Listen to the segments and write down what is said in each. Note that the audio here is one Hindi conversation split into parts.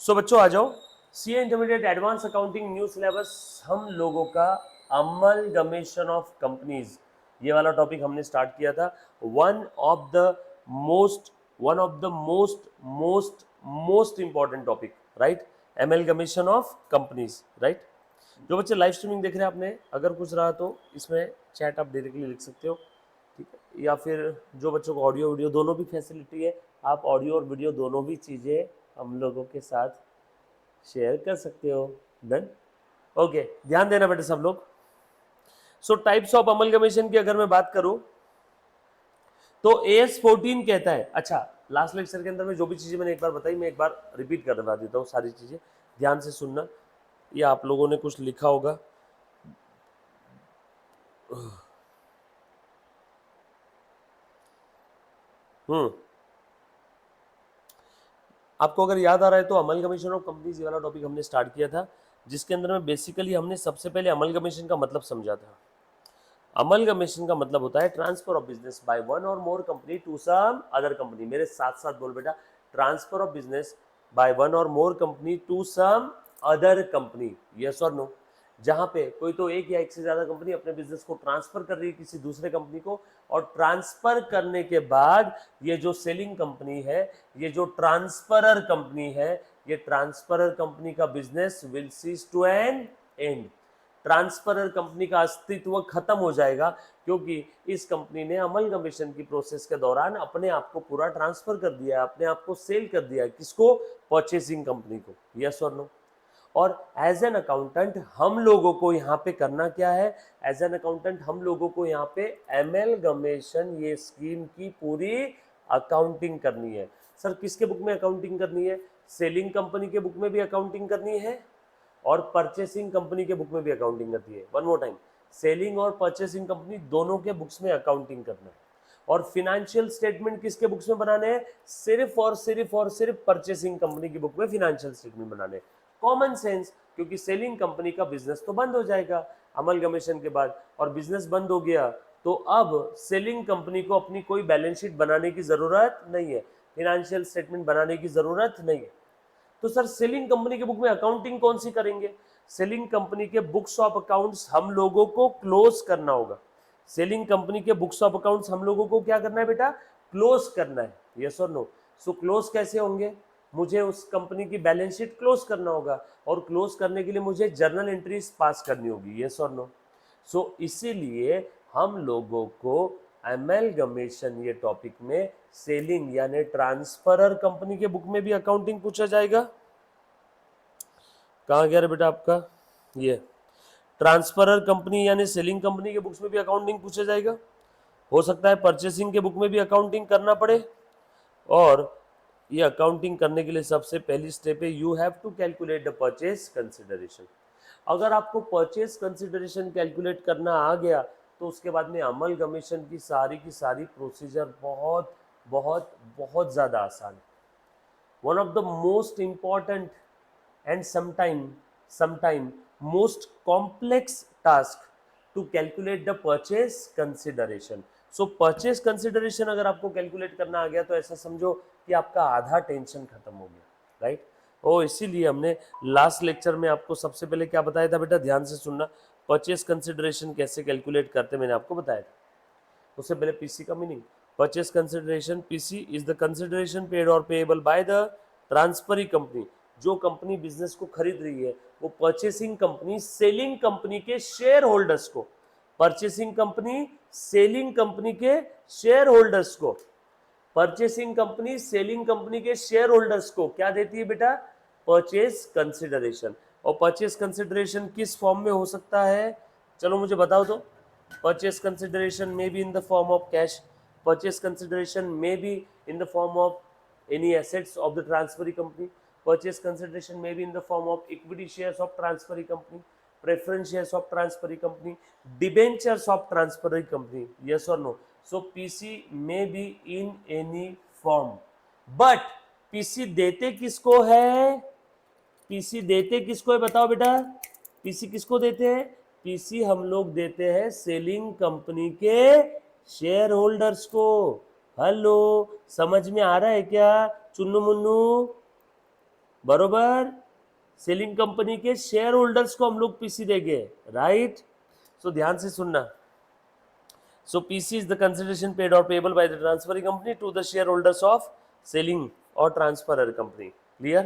सो बच्चों आ जाओ, CA intermediate advance accounting new syllabus हम लोगों का अमलगमेशन ऑफ कंपनीज, ये वाला टॉपिक हमने स्टार्ट किया था। One of the most one of the most most most important topic, right? Amalgamation of companies, right? जो बच्चे लाइव स्ट्रीमिंग देख रहे हैं, आपने अगर कुछ रहा तो इसमें चैट आप डायरेक्टली लिख सकते हो, ठीक है? या फिर जो बच्चों को ऑडियो वीडियो दोनों भी फैसिलिटी है, आप ऑडियो और वीडियो दोनों भी चीज़ें हम लोगों के साथ शेयर कर सकते हो। डन? ओके, ध्यान देना बेटे सब लोग। सो टाइप्स ऑफ अमलगमेशन की अगर मैं बात करूं तो AS14 कहता है, अच्छा लास्ट लेक्चर के अंदर में जो भी चीजें मैंने एक बार बताई, मैं एक बार रिपीट करवा देता हूँ सारी चीजें, ध्यान से सुनना। ये आप लोगों ने कुछ लिखा होगा, आपको अगर याद आ रहा है तो अमलगमेशन ऑफ कंपनीज वाला टॉपिक हमने स्टार्ट किया था, जिसके अंदर में बेसिकली हमने सबसे पहले अमलगमेशन का मतलब समझा था। अमलगमेशन का मतलब होता है transfer of business by one और more company to some other company. मेरे साथ साथ बोल बेटा, transfer of business by one और more company to some other company, yes और नो? जहां पे कोई तो एक या एक से ज्यादा कंपनी अपने बिजनेस को ट्रांसफर कर रही है किसी दूसरे कंपनी को, और ट्रांसफर करने के बाद ये जो सेलिंग कंपनी है, ये जो ट्रांसफरर कंपनी है, ये ट्रांसफरर कंपनी का business will cease to an end. Transferor company का अस्तित्व खत्म हो जाएगा, क्योंकि इस कंपनी ने अमलगमेशन की प्रोसेस के दौरान अपने आप को पूरा ट्रांसफर कर दिया, अपने आप को सेल कर दिया। किसको? परचेसिंग कंपनी को, यस और नो? और एज एन अकाउंटेंट हम लोगों को यहाँ पे करना क्या है? एज एन अकाउंटेंट हम लोगों को यहाँ पे एमलगमेशन, ये स्कीम की पूरी अकाउंटिंग करनी है। सर किसके बुक में अकाउंटिंग करनी है? सेलिंग कंपनी के बुक में भी अकाउंटिंग करनी है और परचेसिंग कंपनी के बुक में भी अकाउंटिंग करती है। वन मोर टाइम, सेलिंग और परचेसिंग कंपनी दोनों के बुक्स में अकाउंटिंग करना है। और फिनेंशियल स्टेटमेंट किसके बुक्स में बनाने हैं? सिर्फ और सिर्फ परचेसिंग कंपनी की बुक में फिनेंशियल स्टेटमेंट बनाने। कॉमन सेंस, क्योंकि सेलिंग कंपनी का बिजनेस तो बंद हो जाएगा अमलगमेशन के बाद, और बिजनेस बंद हो गया तो अब सेलिंग कंपनी को अपनी कोई बैलेंस शीट बनाने की जरूरत नहीं है, फिनेंशियल स्टेटमेंट बनाने की जरूरत नहीं है। तो सर सेलिंग कंपनी के बुक में अकाउंटिंग कौन सी करेंगे? सेलिंग कंपनी के बुक्स ऑफ अकाउंट्स हम लोगों को क्लोज करना होगा। सेलिंग कंपनी के बुक्स ऑफ अकाउंट्स हम लोगों को क्या करना है बेटा? क्लोज करना है, यस और नो? सो क्लोज कैसे होंगे? मुझे उस कंपनी की बैलेंस शीट क्लोज करना होगा, और क्लोज करने के लिए मुझे जर्नल एंट्रीज पास करनी होगी, यस और नो? सो इसीलिए हम लोगों को एमलगमेशन ये टॉपिक में सेलिंग यानी ट्रांसफरर कंपनी के बुक में भी अकाउंटिंग पूछा जाएगा। कहाँ गया रे बेटा आपका? ये ट्रांसफरर कंपनी यानी सेलिंग कंपनी के बुक्स में भी अकाउंटिंग पूछा जाएगा। हो सकता है परचेसिंग के बुक में भी अकाउंटिंग करना पड़े, और ये अकाउंटिंग करने के लिए सबसे पहली स्टेप है, you have to calculate the purchase consideration. अगर आपको परचेस कंसिडरेशन कैलकुलेट करना आ गया तो उसके बाद में अमलगमेशन की सारी प्रोसीजर बहुत बहुत बहुत ज़्यादा आसान है। One of the most important and sometime most complex task to calculate the purchase consideration. So purchase consideration अगर आपको कैलकुलेट करना आ गया तो ऐसा समझो कि आपका आधा टेंशन खत्म हो गया, राइट? और इसीलिए हमने लास्ट लेक्चर में आपको सबसे पहले क्या बताया था बेटा? ध्यान से सुनना। परचेस कंसिडरेशन कैसे कैलकुलेट करते मैंने आपको बताया था। उससे पहले पीसी का meaning, purchase consideration, PC is the consideration paid और payable by the transferee company. जो कंपनी बिजनेस को खरीद रही है वो परचेसिंग कंपनी सेलिंग कंपनी के शेयर होल्डर्स को, परचेसिंग कंपनी सेलिंग कंपनी के शेयर होल्डर्स को, परचेसिंग कंपनी सेलिंग कंपनी के शेयर होल्डर्स को क्या देती है बेटा? Purchase consideration. और परचेस कंसिडरेशन किस फॉर्म में हो सकता है? चलो मुझे बताओ तो। Purchase consideration may be in the form of cash, purchase consideration may be in the form of any assets of the transferee company, purchase consideration may be in the form of equity shares of transferee company, preference shares of transferee company, debentures of transferee company, yes or no? So pc may be in any form, but pc देते किसको है? पीसी देते किसको है बताओ बेटा? पीसी किसको देते हैं? पीसी हम लोग देते हैं सेलिंग कंपनी के शेयर होल्डर्स को। हेलो, समझ में आ रहा है क्या चुन्नू मुन्नू? बरोबर, सेलिंग कंपनी के शेयर होल्डर्स को हम लोग पीसी देंगे, राइट। सो ध्यान से सुनना। So PC is the consideration paid or payable by the transferring company to the shareholders of selling or transferor company. Clear?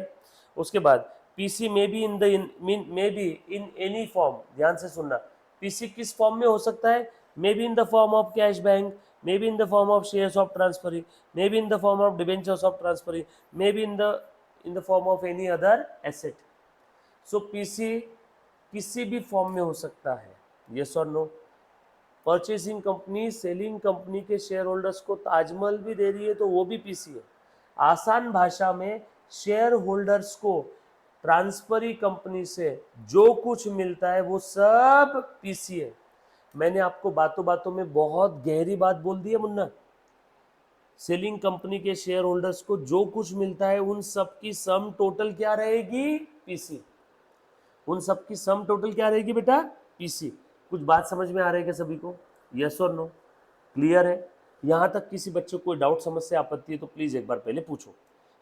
उसके बाद PC may be in the may be in any form. ध्यान से सुनना, PC किस फॉर्म में हो सकता है? May be in the form of cash bank, may be in the form of shares of transferee, may be in the form of debentures of transferee, may be in the form of any other asset. So PC किसी भी फॉर्म में हो सकता है, yes or no? Purchasing company selling company के शेयर होल्डर्स को ताजमहल भी दे रही है तो वो भी पीसी है। आसान भाषा में शेयर होल्डर्स को ट्रांसफरी कंपनी से जो कुछ मिलता है वो सब पीसी है। मैंने आपको बातों बातों में बहुत गहरी बात बोल दी है मुन्ना। सेलिंग कंपनी के शेयर होल्डर्स को जो कुछ मिलता है उन सब की सम टोटल क्या रहेगी? पीसी। उन सब की सम टोटल क्या रहेगी बेटा? पीसी। कुछ बात समझ में आ रहा है क्या सभी को? यस और नो? क्लियर है? यहां तक किसी बच्चे को कोई डाउट, समस्या, आपत्ति है तो प्लीज एक बार पहले पूछो।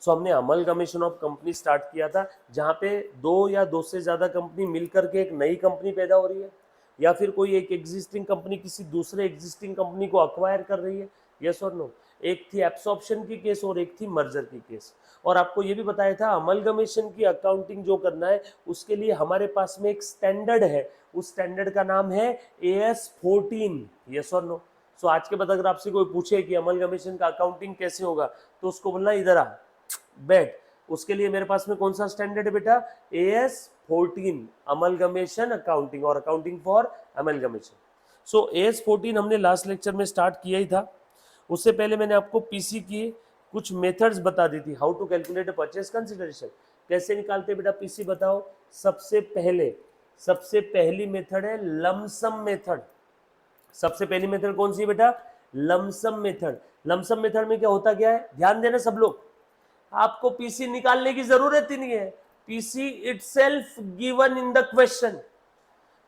सो हमने अमलगमेशन ऑफ कंपनी स्टार्ट किया था, जहां पे दो या दो से ज्यादा कंपनी मिलकर के एक नई कंपनी पैदा हो रही है, या फिर कोई एक एग्जिस्टिंग कंपनी किसी दूसरे एग्जिस्टिंग कंपनी को अक्वायर कर रही है। यस और नो? एक थी एब्सॉर्प्शन की केस और एक थी मर्जर की केस। और आपको ये भी बताया था अमलगमेशन की अकाउंटिंग जो करना है उसके लिए हमारे पास में एक स्टैंडर्ड है, उस स्टैंडर्ड का नाम है AS14। यस और नो? सो आज के बाद अगर आपसे कोई पूछे कि अमलगमेशन का अकाउंटिंग कैसे होगा तो उसको बोलना इधर आ बैठ। उसके लिए मेरे पास में कौन सा स्टैंडर्ड है बेटा? AS14, अमलगमेशन अकाउंटिंग और accounting for amalgamation. So AS14 हमने लास्ट लेक्चर में स्टार्ट किया ही था। उससे पहले मैंने आपको पीसी की कुछ मेथड्स बता दी थी, how to calculate purchase consideration. कैसे निकालते बेटा पीसी बताओ? सबसे पहली मेथड है लमसम मेथड। सबसे पहली मेथड कौन सी है बेटा? Lump sum method. लमसम मेथड में क्या होता क्या है? ध्यान देना सब लोग, आपको पीसी निकालने की जरूरत ही नहीं है। PC itself given in the question,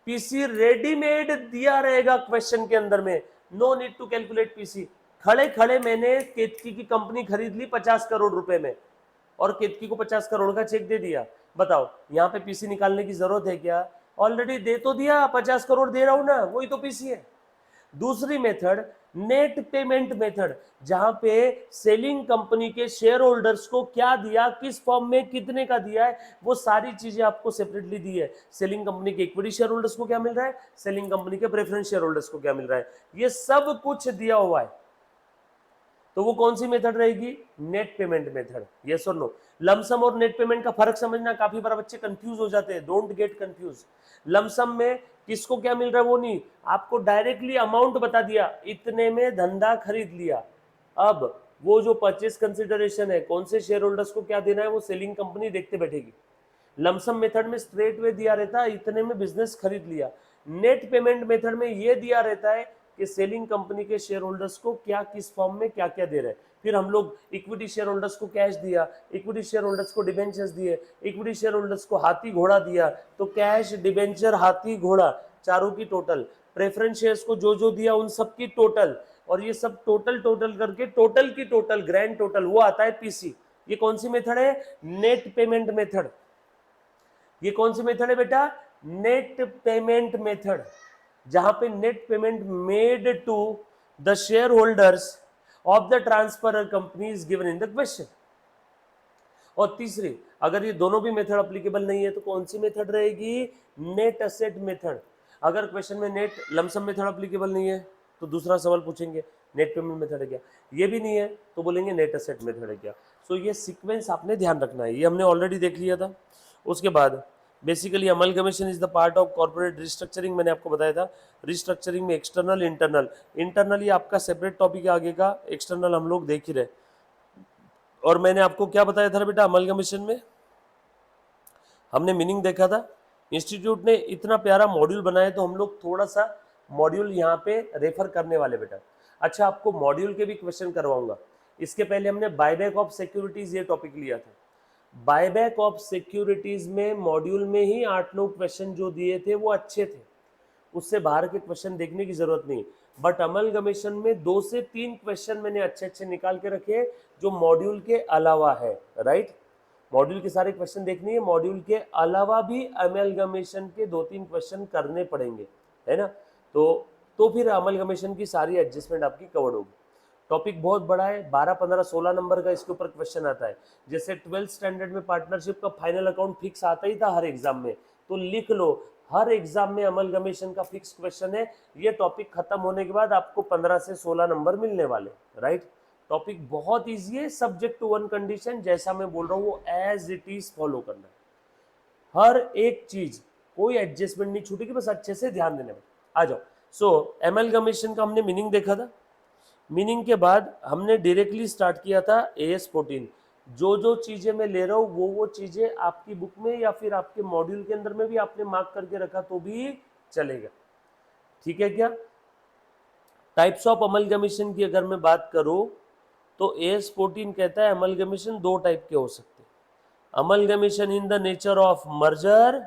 PC readymade दिया रहेगा क्वेश्चन के अंदर में। No need to calculate PC. खड़े खड़े मैंने केतकी की कंपनी खरीद ली 50 करोड़ रुपए में और केतकी को 50 करोड़ का चेक दे दिया। बताओ यहाँ पे पीसी निकालने की जरूरत है क्या? ऑलरेडी दे तो दिया, 50 करोड़ दे रहा हूं ना, वही तो पीसी है। दूसरी मेथड नेट पेमेंट मेथड, जहां पे सेलिंग कंपनी के शेयर होल्डर्स को क्या दिया, किस फॉर्म में, कितने का दिया है, वो सारी चीजें आपको सेपरेटली दी है। सेलिंग कंपनी के इक्विटी शेयर होल्डर्स को क्या मिल रहा है, सेलिंग कंपनी के प्रेफरेंस शेयर होल्डर्स को क्या मिल रहा है, ये सब कुछ दिया हुआ है। तो वो कौन सी मेथड रहेगी? Net payment method. यस और नो? लमसम और नेट पेमेंट का फर्क समझना, काफी बार बच्चे कंफ्यूज हो जाते हैं, डोंट गेट कंफ्यूज। लमसम में किसको क्या मिल रहा है वो नहीं, आपको डायरेक्टली अमाउंट बता दिया, इतने में धंधा खरीद लिया। अब वो जो परचेस कंसिडरेशन है, कौन से शेयर होल्डर्स को क्या देना है, वो सेलिंग कंपनी देखते बैठेगी। लमसम मेथड में स्ट्रेट वे दिया रहता है, इतने में बिजनेस खरीद लिया। नेट पेमेंट मेथड में ये दिया रहता है कि सेलिंग कंपनी के शेयर होल्डर्स को क्या, किस फॉर्म में क्या क्या दे रहे हैं। फिर हम लोग इक्विटी शेयर होल्डर्स को कैश दिया, इक्विटी शेयर होल्डर्स को डिबेंचर्स दिए, इक्विटी शेयर होल्डर्स को हाथी घोड़ा दिया, तो कैश, डिबेंचर, हाथी घोड़ा चारों की टोटल, प्रेफरेंस शेयर्स को जो जो दिया उन सब की टोटल, और ये सब टोटल करके टोटल की टोटल, ग्रैंड टोटल, वो आता है पीसी। ये कौन सी मेथड है? Net payment method. ये कौन सी मेथड है बेटा? नेट पेमेंट मेथड, जहां पे net payment made to the share holders of the transfer company is given in the question. और तीसरी, अगर ये दोनों भी मेथड अप्लीकेबल नहीं है तो कौन सी मेथड रहेगी? Net asset method. अगर क्वेश्चन में नेट लमसम मेथड अप्लीकेबल नहीं है तो दूसरा सवाल पूछेंगे नेट पेमेंट मेथड है क्या, ये भी नहीं है तो बोलेंगे नेट असेट मेथड है क्या। सो ये सीक्वेंस आपने ध्यान रखना है, ये हमने ऑलरेडी देख लिया था। उसके बाद basically amalgamation is the part of corporate restructuring. मैंने आपको बताया था रिस्ट्रक्चरिंग में एक्सटर्नल, इंटरनल। इंटरनल ये आपका सेपरेट टॉपिक है आगे का, एक्सटर्नल हम लोग देख ही रहे। और मैंने आपको क्या बताया था बेटा अमलगमेशन में? हमने मीनिंग देखा था। इंस्टीट्यूट ने इतना प्यारा मॉड्यूल बनाया तो हम लोग थोड़ा सा मॉड्यूल यहाँ पे रेफर करने वाले बेटा। अच्छा, आपको मॉड्यूल के भी क्वेश्चन करवाऊंगा। इसके पहले हमने बायबैक ऑफ सिक्योरिटीज ये टॉपिक लिया था। बायबैक ऑफ सिक्योरिटीज में मॉड्यूल में ही 8-9 क्वेश्चन जो दिए थे वो अच्छे थे, उससे बाहर के क्वेश्चन देखने की जरूरत नहीं। बट अमलगमेशन में 2 से 3 क्वेश्चन मैंने अच्छे अच्छे निकाल के रखे जो मॉड्यूल के अलावा है, राइट। मॉड्यूल के सारे क्वेश्चन देखने हैं, मॉड्यूल के अलावा भी अमलगमेशन के 2-3 क्वेश्चन करने पड़ेंगे, है ना। तो फिर अमलगमेशन की सारी एडजस्टमेंट आपकी कवर्ड होगी। टॉपिक बहुत बड़ा है, 12, 15, 16 नंबर का इसके ऊपर क्वेश्चन आता है। जैसे 12th स्टैंडर्ड में पार्टनरशिप का फाइनल अकाउंट फिक्स आता ही था हर एग्जाम में, तो लिख लो हर एग्जाम में अमलगमेशन का फिक्स क्वेश्चन है। ये टॉपिक खत्म होने के बाद आपको 15 से 16 नंबर मिलने वाले, राइट। टॉपिक बहुत ईजी है, सब्जेक्ट टू वन कंडीशन, जैसा मैं बोल रहा हूँ वो एज इट इज फॉलो करना है। हर एक चीज, कोई एडजस्टमेंट नहीं छूटेगी, बस अच्छे से ध्यान देने में। आ जाओ। सो एमलगमेशन का हमने मीनिंग देखा था। मीनिंग के बाद हमने डायरेक्टली स्टार्ट किया था AS14। जो चीजें मैं ले रहा हूँ वो चीजें आपकी बुक में या फिर आपके मॉड्यूल के अंदर में भी आपने मार्क करके रखा तो भी चलेगा, ठीक है क्या। टाइप्स ऑफ अमलगमेशन की अगर मैं बात करूं तो AS14 कहता है अमलगमेशन 2 टाइप के हो सकते हैं, amalgamation in the nature of merger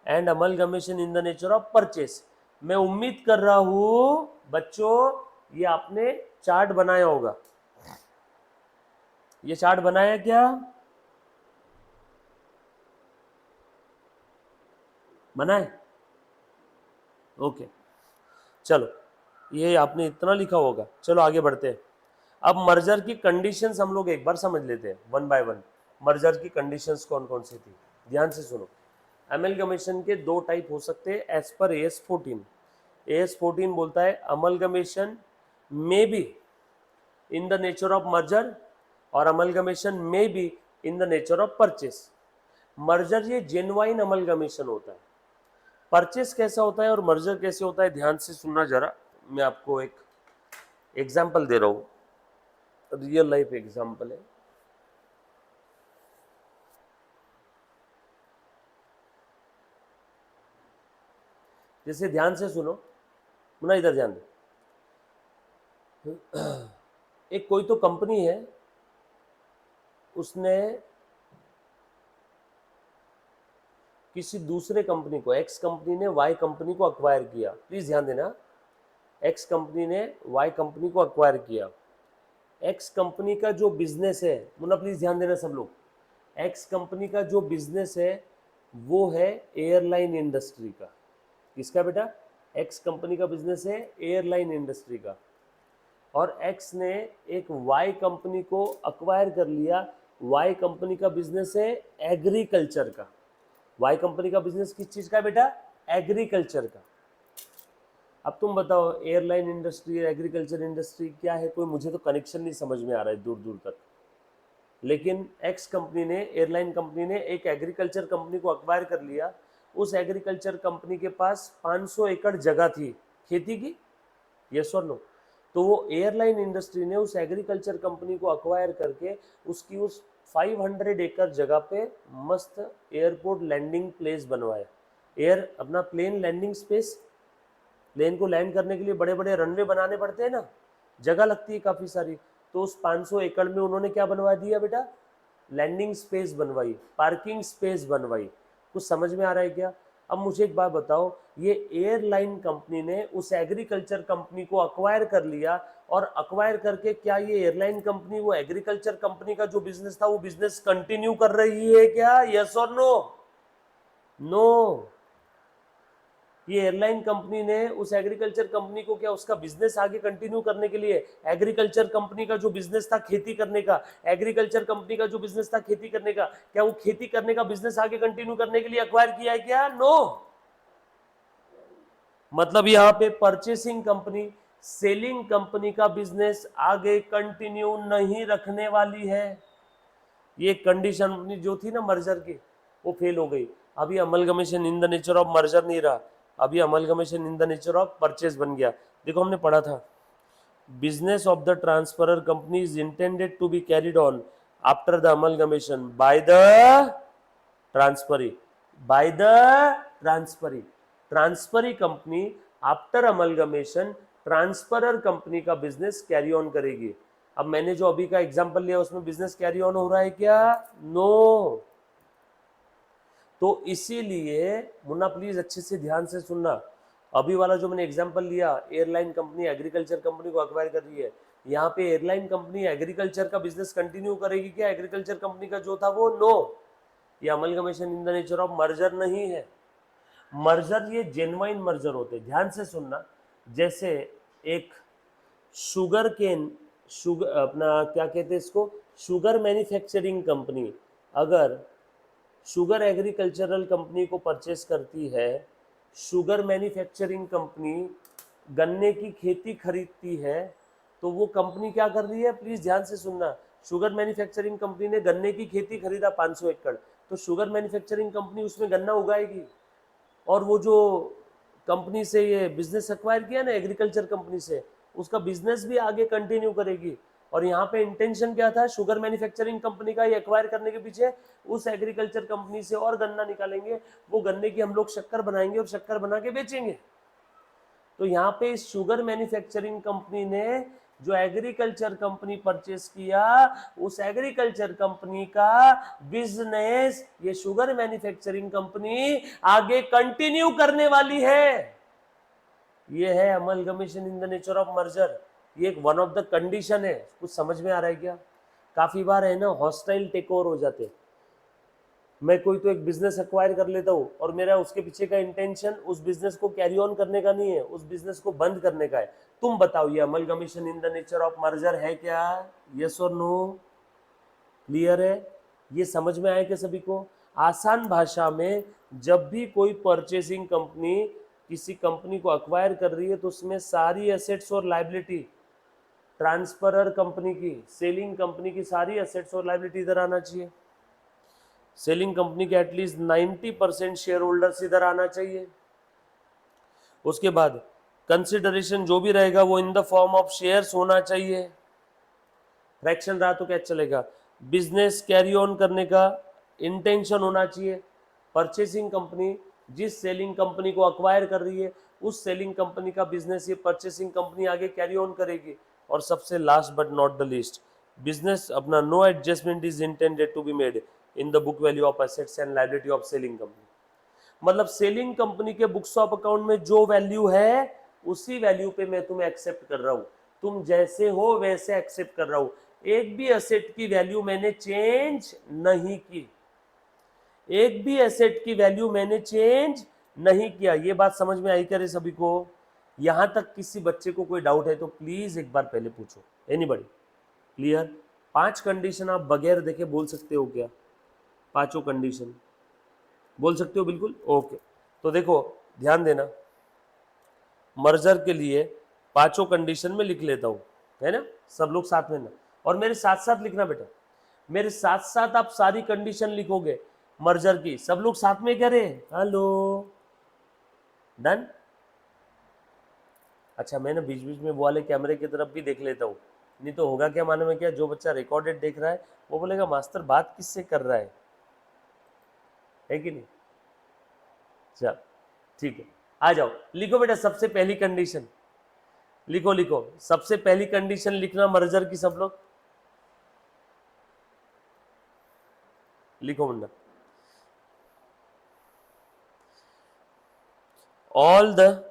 and amalgamation in the nature of purchase. मैं उम्मीद कर रहा हूं बच्चों ये आपने चार्ट बनाया होगा, ये चार्ट बनाया क्या, बनाए, ओके। चलो ये आपने इतना लिखा होगा, चलो आगे बढ़ते हैं। अब मर्जर की कंडीशंस हम लोग एक बार समझ लेते हैं वन बाय वन। मर्जर की कंडीशंस कौन कौन सी थी, ध्यान से सुनो। अमलगमेशन के 2 टाइप हो सकते हैं एज पर AS14। AS14 बोलता है amalgamation may be in the nature of merger और amalgamation may be in the nature of purchase. Merger ये जेन्युइन अमलगमेशन होता है, परचेस कैसा होता है और मर्जर कैसे होता है, ध्यान से सुनना जरा। मैं आपको एक एग्जांपल दे रहा हूं, रियल लाइफ एग्जांपल है। जैसे ध्यान से सुनो, मुन्ना इधर ध्यान दो। एक कोई तो कंपनी है, उसने किसी दूसरे कंपनी को, एक्स कंपनी ने वाई कंपनी को अक्वायर किया। प्लीज ध्यान देना, एक्स कंपनी ने वाई कंपनी को अक्वायर किया। एक्स कंपनी का जो बिजनेस है, मुन्ना प्लीज ध्यान देना सब लोग, एक्स कंपनी का जो बिजनेस है वो है एयरलाइन इंडस्ट्री का। किसका बेटा, एक्स कंपनी का बिजनेस है एयरलाइन इंडस्ट्री का। और एक्स ने एक वाई कंपनी को अक्वायर कर लिया, वाई कंपनी का बिजनेस है एग्रीकल्चर का। वाई कंपनी का बिजनेस किस चीज का है बेटा, एग्रीकल्चर का। अब तुम बताओ एयरलाइन इंडस्ट्री एग्रीकल्चर इंडस्ट्री क्या है, कोई मुझे तो कनेक्शन नहीं समझ में आ रहा है दूर दूर तक। लेकिन एक्स कंपनी ने, एयरलाइन कंपनी ने एक एग्रीकल्चर कंपनी को अक्वायर कर लिया। उस एग्रीकल्चर कंपनी के पास 500 एकड़ जगह थी खेती की, यस और नो। तो वो एयरलाइन इंडस्ट्री ने उस एग्रीकल्चर कंपनी को अक्वायर करके उसकी उस 500 एकड़ जगह पे मस्त एयरपोर्ट लैंडिंग प्लेस बनवाया। एयर अपना प्लेन लैंडिंग स्पेस, प्लेन को लैंड करने के लिए बड़े बड़े रनवे बनाने पड़ते हैं ना, जगह लगती है काफ़ी सारी। तो उस 500 एकड़ में उन्होंने क्या बनवा दिया बेटा, लैंडिंग स्पेस बनवाई, पार्किंग स्पेस बनवाई। कुछ समझ में आ रहा है क्या। अब मुझे एक बात बताओ, ये एयरलाइन कंपनी ने उस एग्रीकल्चर कंपनी को अक्वायर कर लिया, और अक्वायर करके क्या ये एयरलाइन कंपनी वो एग्रीकल्चर कंपनी का जो बिजनेस था वो बिजनेस कंटिन्यू कर रही है क्या, यस और नो। नो, ये एयरलाइन कंपनी ने उस एग्रीकल्चर कंपनी को क्या उसका बिजनेस आगे कंटिन्यू करने के लिए, एग्रीकल्चर कंपनी का जो बिजनेस था खेती करने का, एग्रीकल्चर कंपनी का जो बिजनेस था खेती करने का, क्या वो खेती करने का बिजनेस आगे कंटिन्यू करने के लिए अक्वायर किया है क्या, नो। मतलब यहां पे परचेसिंग कंपनी, सेलिंग कंपनी का बिजनेस आगे कंटिन्यू नहीं रखने वाली है। ये कंडीशन जो थी ना मर्जर की, वो फेल हो गई। अभी amalgamation in the nature of merger नहीं रहा, अभी amalgamation in the nature of purchase बन गया। देखो हमने पढ़ा था, business of the transferor company is intended to be carried on after the amalgamation by the transferee, by the transferee. Transferee company after amalgamation transferor company का बिजनेस कैरी ऑन करेगी। अब मैंने जो अभी का एग्जांपल लिया उसमें बिजनेस कैरी ऑन हो रहा है क्या, नो। तो इसीलिए मुन्ना प्लीज अच्छे से ध्यान से सुनना, अभी वाला जो मैंने एग्जांपल लिया, एयरलाइन कंपनी एग्रीकल्चर कंपनी को अक्वायर कर रही है, यहाँ पे एयरलाइन कंपनी एग्रीकल्चर का बिजनेस कंटिन्यू करेगी क्या? एग्रीकल्चर कंपनी का जो था वो नो। ये amalgamation in the nature of merger नहीं है। मर्जर ये जेन्युइन मर्जर होते हैं, ध्यान से सुनना। जैसे एक शुगर केन, शुगर अपना क्या कहते हैं इसको, शुगर मैन्युफैक्चरिंग कंपनी अगर शुगर एग्रीकल्चरल कंपनी को परचेस करती है, शुगर मैन्युफैक्चरिंग कंपनी गन्ने की खेती खरीदती है, तो वो कंपनी क्या कर रही है? प्लीज ध्यान से सुनना। शुगर मैन्युफैक्चरिंग कंपनी ने गन्ने की खेती खरीदा 500 एकड़, तो शुगर मैन्युफैक्चरिंग कंपनी उसमें गन्ना उगाएगी, और वो जो कंपनी से ये बिजनेस एक्वायर किया ना एग्रीकल्चर कंपनी से, उसका बिजनेस भी आगे कंटिन्यू करेगी। और यहाँ पे इंटेंशन क्या था शुगर मैन्युफैक्चरिंग कंपनी का ये एक्वायर करने के पीछे? उस एग्रीकल्चर कंपनी से और गन्ना निकालेंगे, वो गन्ने की हम लोग शक्कर बनाएंगे और शक्कर बना के बेचेंगे। तो यहाँ पे इस शुगर मैन्युफैक्चरिंग कंपनी ने जो एग्रीकल्चर कंपनी परचेस किया, उस एग्रीकल्चर कंपनी का बिजनेस ये शुगर मैन्युफैक्चरिंग कंपनी आगे कंटिन्यू करने वाली है। ये है amalgamation in the nature of merger. ये एक वन ऑफ द कंडीशन है। कुछ समझ में आ रहा है क्या? काफी बार है ना हॉस्टाइल टेक ओवर हो जाते। मैं कोई तो एक बिजनेस एक्वायर कर लेता हूँ और मेरा उसके पीछे का इंटेंशन उस बिजनेस को कैरी ऑन करने का नहीं है, उस बिजनेस को बंद करने का है। तुम बताओ ये amalgamation in the nature of merger है क्या? यस और नो? क्लियर है? ये समझ में आया क्या सभी को? आसान भाषा में जब भी कोई परचेसिंग कंपनी किसी कंपनी को अक्वायर कर रही है तो उसमें सारी एसेट्स और लायबिलिटी, ट्रांसफरर कंपनी की, सेलिंग कंपनी की सारी एसेट्स और लायबिलिटी इधर आना चाहिए। सेलिंग कंपनी के एटलीस्ट 90% शेयर होल्डर्स इधर आना चाहिए। उसके बाद कंसिडरेशन जो भी रहेगा वो in the form of shares होना चाहिए। फ्रैक्शन रहा तो क्या चलेगा? बिजनेस कैरी ऑन करने का इंटेंशन होना चाहिए। परचेसिंग कंपनी जिस सेलिंग कंपनी को अक्वायर कर रही है उस सेलिंग कंपनी का बिजनेस ये परचेसिंग कंपनी आगे कैरी ऑन करेगी। और सबसे last but not the least, business अपना no adjustment is intended to be made in the book value of assets and liability of selling company. मतलब सेलिंग कंपनी के बुक्स ऑफ अकाउंट में जो वैल्यू है उसी वैल्यू पे मैं तुम्हें एक्सेप्ट कर रहा हूं। तुम जैसे हो वैसे एक्सेप्ट कर रहा हूं। एक भी एसेट की वैल्यू मैंने चेंज नहीं की, एक भी एसेट की वैल्यू मैंने चेंज नहीं किया। ये बात समझ में आई क्या रे सभी को? यहां तक किसी बच्चे को कोई डाउट है तो प्लीज एक बार पहले पूछो। एनीबॉडी? क्लियर? 5 कंडीशन आप बगैर देखे बोल सकते हो क्या? पांचों कंडीशन बोल सकते हो? बिल्कुल ओके। तो देखो ध्यान देना, मर्जर के लिए पांचों कंडीशन में लिख लेता हूं, है ना? सब लोग साथ में ना, और मेरे साथ साथ लिखना बेटा, मेरे साथ साथ आप सारी कंडीशन लिखोगे मर्जर की। सब लोग साथ में कह रहे हैं हेलो? डन? अच्छा मैं ना बीच बीच में वो वाले कैमरे की तरफ भी देख लेता हूँ, नहीं तो होगा क्या मालूम है क्या, जो बच्चा रिकॉर्डेड देख रहा है वो बोलेगा मास्टर बात किससे कर रहा है कि नहीं? चल ठीक है, आ जाओ लिखो बेटा। सबसे पहली कंडीशन लिखो, लिखो सबसे पहली कंडीशन लिखना मर्जर की। सब लोग लिखो Munna. All the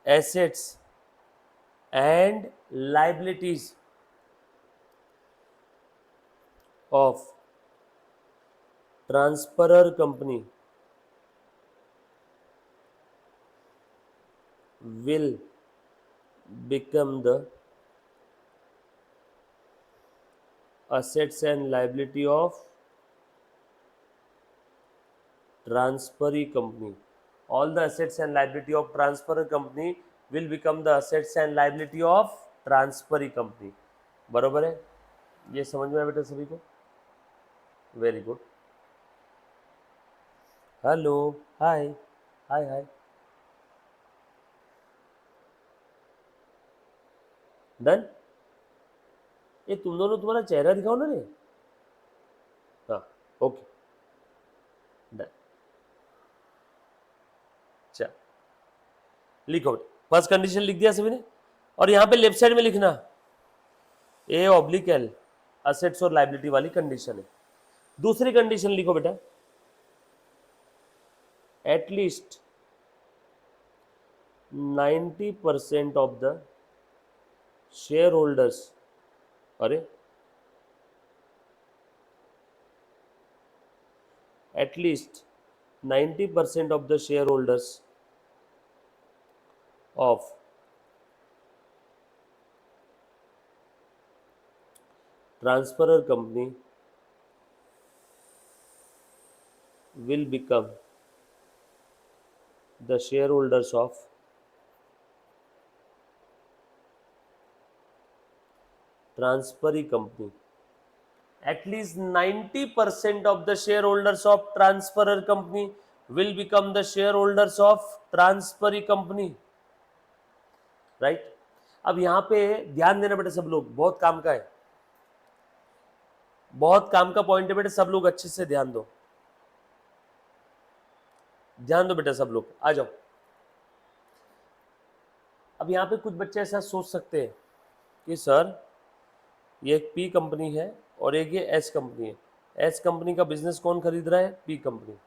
assets and liabilities of transferor company will become the assets and liability of transferee company. All the assets and liability of transferor company will become the assets and liability of transferee company. बरोबर है? ये समझ में आया बेटा सभी को? Very good. हेलो, हाय हाय हाय। डन? ये तुम दोनों तुम्हारा चेहरा दिखाओ ना रे। हाँ ओके डन। चल लिखो, फर्स्ट कंडीशन लिख दिया सभी ने, और यहां पे लेफ्ट साइड में लिखना ए ऑब्लिक एल, असेट्स और लायबिलिटी वाली कंडीशन है। दूसरी कंडीशन लिखो बेटा, at least 90% of the share holders, अरे at least 90% of the shareholders of transferor company will become the shareholders of transferee company. At least 90% of the shareholders of transferor company will become the shareholders of transferee company. Right? अब यहाँ पे ध्यान देना बेटे सब लोग, बहुत काम का है, बहुत काम का पॉइंट है बेटे, सब लोग अच्छे से ध्यान दो, ध्यान दो बेटा सब लोग, आ जाओ। अब यहाँ पे कुछ बच्चे ऐसा सोच सकते हैं कि सर ये एक पी कंपनी है और एक ये एस कंपनी है, एस कंपनी का बिजनेस कौन खरीद रहा है? P company.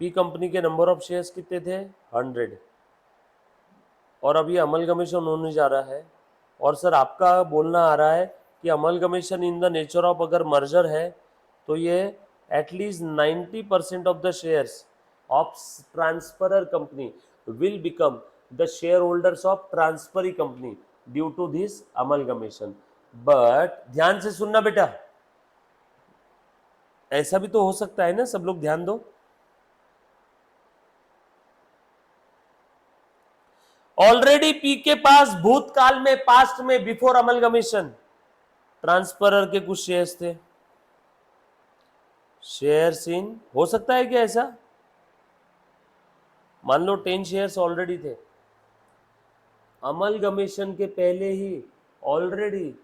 पी कंपनी के नंबर ऑफ शेयर्स कितने थे? 100, और अब ये अमलगमेशन होने जा रहा है, और सर आपका बोलना आ रहा है कि amalgamation in the nature of अगर मर्जर है तो ये at least 90% of the shares of transferor company will become the share holders of transferee company due to this amalgamation. But ध्यान से सुनना बेटा, ऐसा भी तो हो सकता है ना, सब लोग ध्यान दो। ऑलरेडी पी के पास भूतकाल में, पास्ट में, बिफोर अमलगमेशन ट्रांसफरर के कुछ शेयर्स थे, शेयर्स इन, हो सकता है क्या ऐसा? मान लो 10 शेयर्स ऑलरेडी थे, अमलगमेशन के पहले ही ऑलरेडी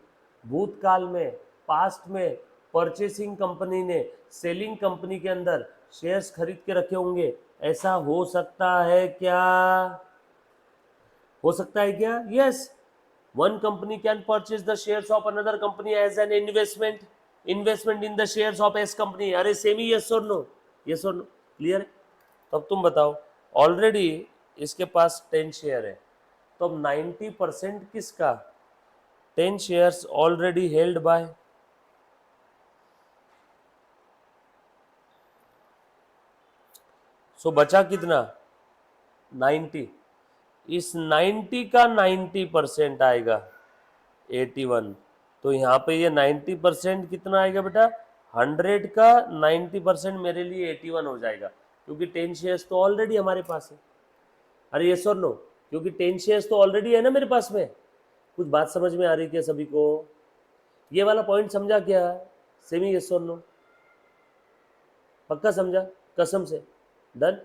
भूतकाल में, पास्ट में परचेसिंग कंपनी ने सेलिंग कंपनी के अंदर शेयर्स खरीद के रखे होंगे, ऐसा हो सकता है क्या? हो सकता है क्या? Yes, one company can purchase the shares of another company as an investment, investment in the shares of S company. अरे सेमी, यस और नो? यस और नो? क्लियर है? तो अब तुम बताओ, ऑलरेडी इसके पास 10 शेयर है, तो अब 90% किसका? 10 शेयर्स ऑलरेडी हेल्ड बाय, सो बचा कितना? 90। इस 90 का 90% आएगा 81, तो यहाँ पे ये 90% कितना आएगा बेटा? 100 का 90% मेरे लिए 81 हो जाएगा, क्योंकि 10 शेयर्स तो ऑलरेडी हमारे पास है। अरे यस और नो? क्योंकि 10 शेयर्स तो ऑलरेडी है ना मेरे पास में। कुछ बात समझ में आ रही क्या सभी को? ये वाला पॉइंट समझा क्या? सेमी यस और नो? पक्का समझा? कसम से? डन?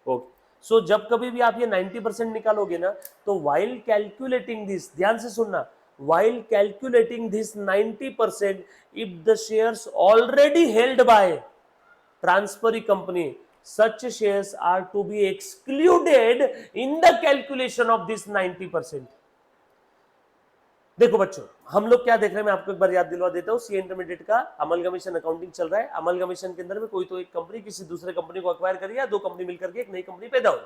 ओके। सो जब कभी भी आप ये 90% निकालोगे ना, तो वाइल कैलकुलेटिंग दिस, ध्यान से सुनना, while calculating this 90%, if the shares already held bye transferee company, such shares are to be excluded in the calculation of this 90%। देखो बच्चों, हम लोग क्या देख रहे हैं, मैं आपको एक बार याद दिलवा देता हूँ। सी इंटरमीडिएट का अमलगमेशन अकाउंटिंग चल रहा है। अमलगमेशन के अंदर में कोई तो एक कंपनी किसी दूसरे कंपनी को अक्वायर करी, या दो कंपनी मिलकर के एक नई कंपनी पैदा हुई,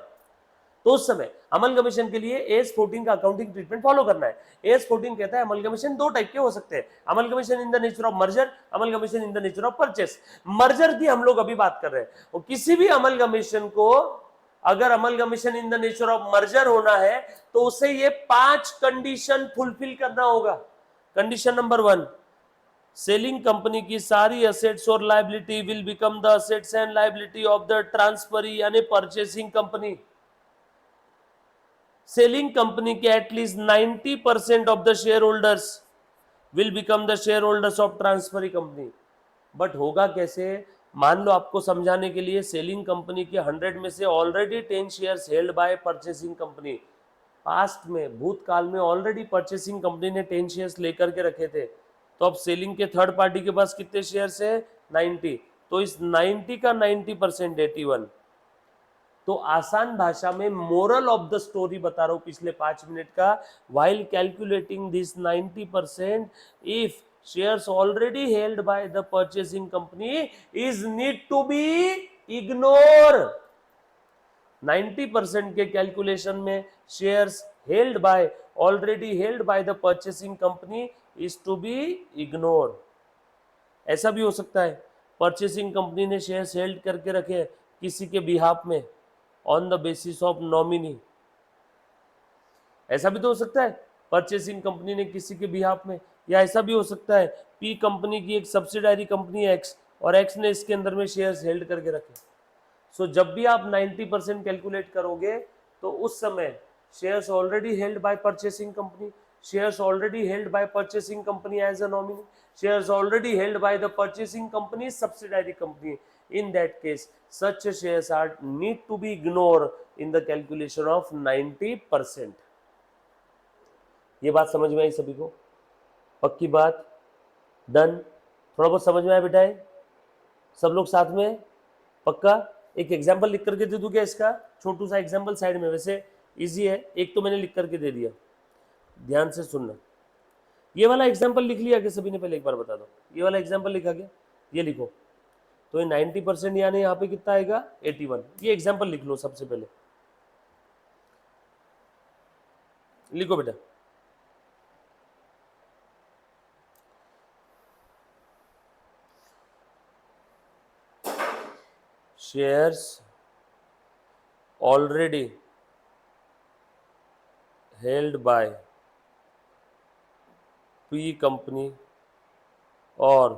तो उस समय अमलगमेशन के लिए एस 14 का अकाउंटिंग ट्रीटमेंट फॉलो करना है। एस 14 कहता है अमलगमेशन दो टाइप के हो सकते हैं, amalgamation in the nature of merger, amalgamation in the nature of purchase. Merger की हम लोग अभी बात कर रहे हैं, और किसी भी अमलगमेशन को अगर amalgamation in the nature of merger होना है तो उसे ये 5 कंडीशन फुलफिल करना होगा। कंडीशन नंबर 1, सेलिंग कंपनी की सारी असेट्स और liability will become the assets and liability of the transferee यानी परचेसिंग कंपनी। सेलिंग कंपनी के at least 90% of the share holders will become the share holders of transferee company. But होगा कैसे? मान लो आपको समझाने के लिए, सेलिंग कंपनी के 100 में से already 10 shares held by purchasing company, past में, भूतकाल में ऑलरेडी परचेसिंग कंपनी ने 10 शेयर्स लेकर के रखे थे, तो अब सेलिंग के थर्ड पार्टी के पास कितने शेयर्स है? 90, तो इस 90 का 90% 81। तो आसान भाषा में मोरल ऑफ द स्टोरी बता रहा हूं पिछले 5 मिनट का, while calculating this 90%, if shares already held by the purchasing company is need to be ignored, 90% के कैलकुलेशन में shares held by already held by the purchasing company is to be ignore. ऐसा भी हो सकता है परचेसिंग कंपनी ने शेयर्स हेल्ड करके रखे हैं किसी के बिहाफ में on the basis of nominee. ऐसा भी तो हो सकता है परचेसिंग कंपनी ने किसी के बिहाफ में, या ऐसा भी हो सकता है पी कंपनी की एक सब्सिडायरी कंपनी है एक्स और एक्स ने इसके अंदर में शेयर्स हेल्ड करके रखे। सो जब भी आप 90% कैलकुलेट करोगे तो उस समय shares already held by purchasing company, shares already held by purchasing company as a nominee, shares already held by the purchasing company's subsidiary company. In that case, such shares are need to be ignored in the calculation of 90%. ये बात समझ में आई सभी को? पक्की बात? डन? थोड़ा बहुत समझ में आया बेटा? है सब लोग साथ में? पक्का? एक एग्जाम्पल लिख करके दे दूं क्या इसका? छोटू सा एग्जाम्पल साइड में, वैसे इजी है, एक तो मैंने लिख करके दे दिया, ध्यान से सुनना। ये वाला एग्जाम्पल लिख लिया कि सभी ने? पहले एक बार बता दो, ये वाला एग्जाम्पल लिखा गया? ये लिखो। तो ये 90% यानी यहाँ पे कितना आएगा? 81। ये एग्जाम्पल लिख लो सबसे पहले, लिखो बेटा। Shares already held by P company और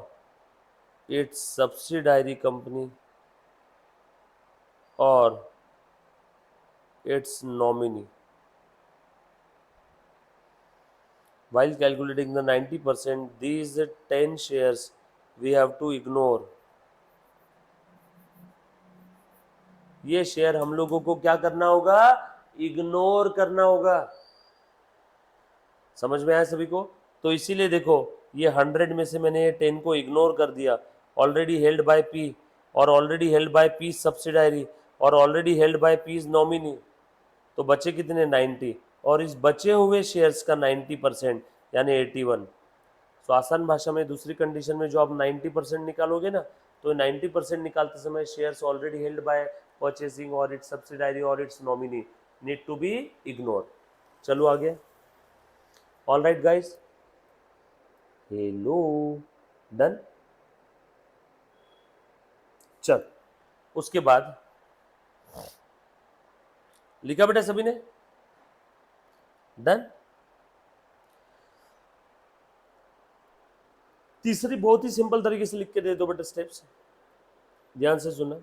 its subsidiary company or its nominee. While calculating the 90%, these 10 shares we have to ignore. ये शेयर हम लोगों को क्या करना होगा? इग्नोर करना होगा। समझ में आया सभी को? तो इसीलिए देखो ये 100 में से मैंने 10 को इग्नोर कर दिया, ऑलरेडी हेल्ड बाय पी और already held by P subsidiary और already held by P nominee, तो बचे कितने? 90। और इस बचे हुए शेयर्स का 90% यानी 81। तो आसान भाषा में दूसरी कंडीशन में जो आप 90% निकालोगे ना, तो 90% निकालते समय shares already held by purchasing और इट्स सब्सिडायरी और its nominee need to be ignore. चलो आगे। All right guys, hello, done. चल उसके बाद लिखा बेटा सभी ने? डन। तीसरी बहुत ही सिंपल तरीके से लिख के दे दो बेटा स्टेप्स, ध्यान से सुनना।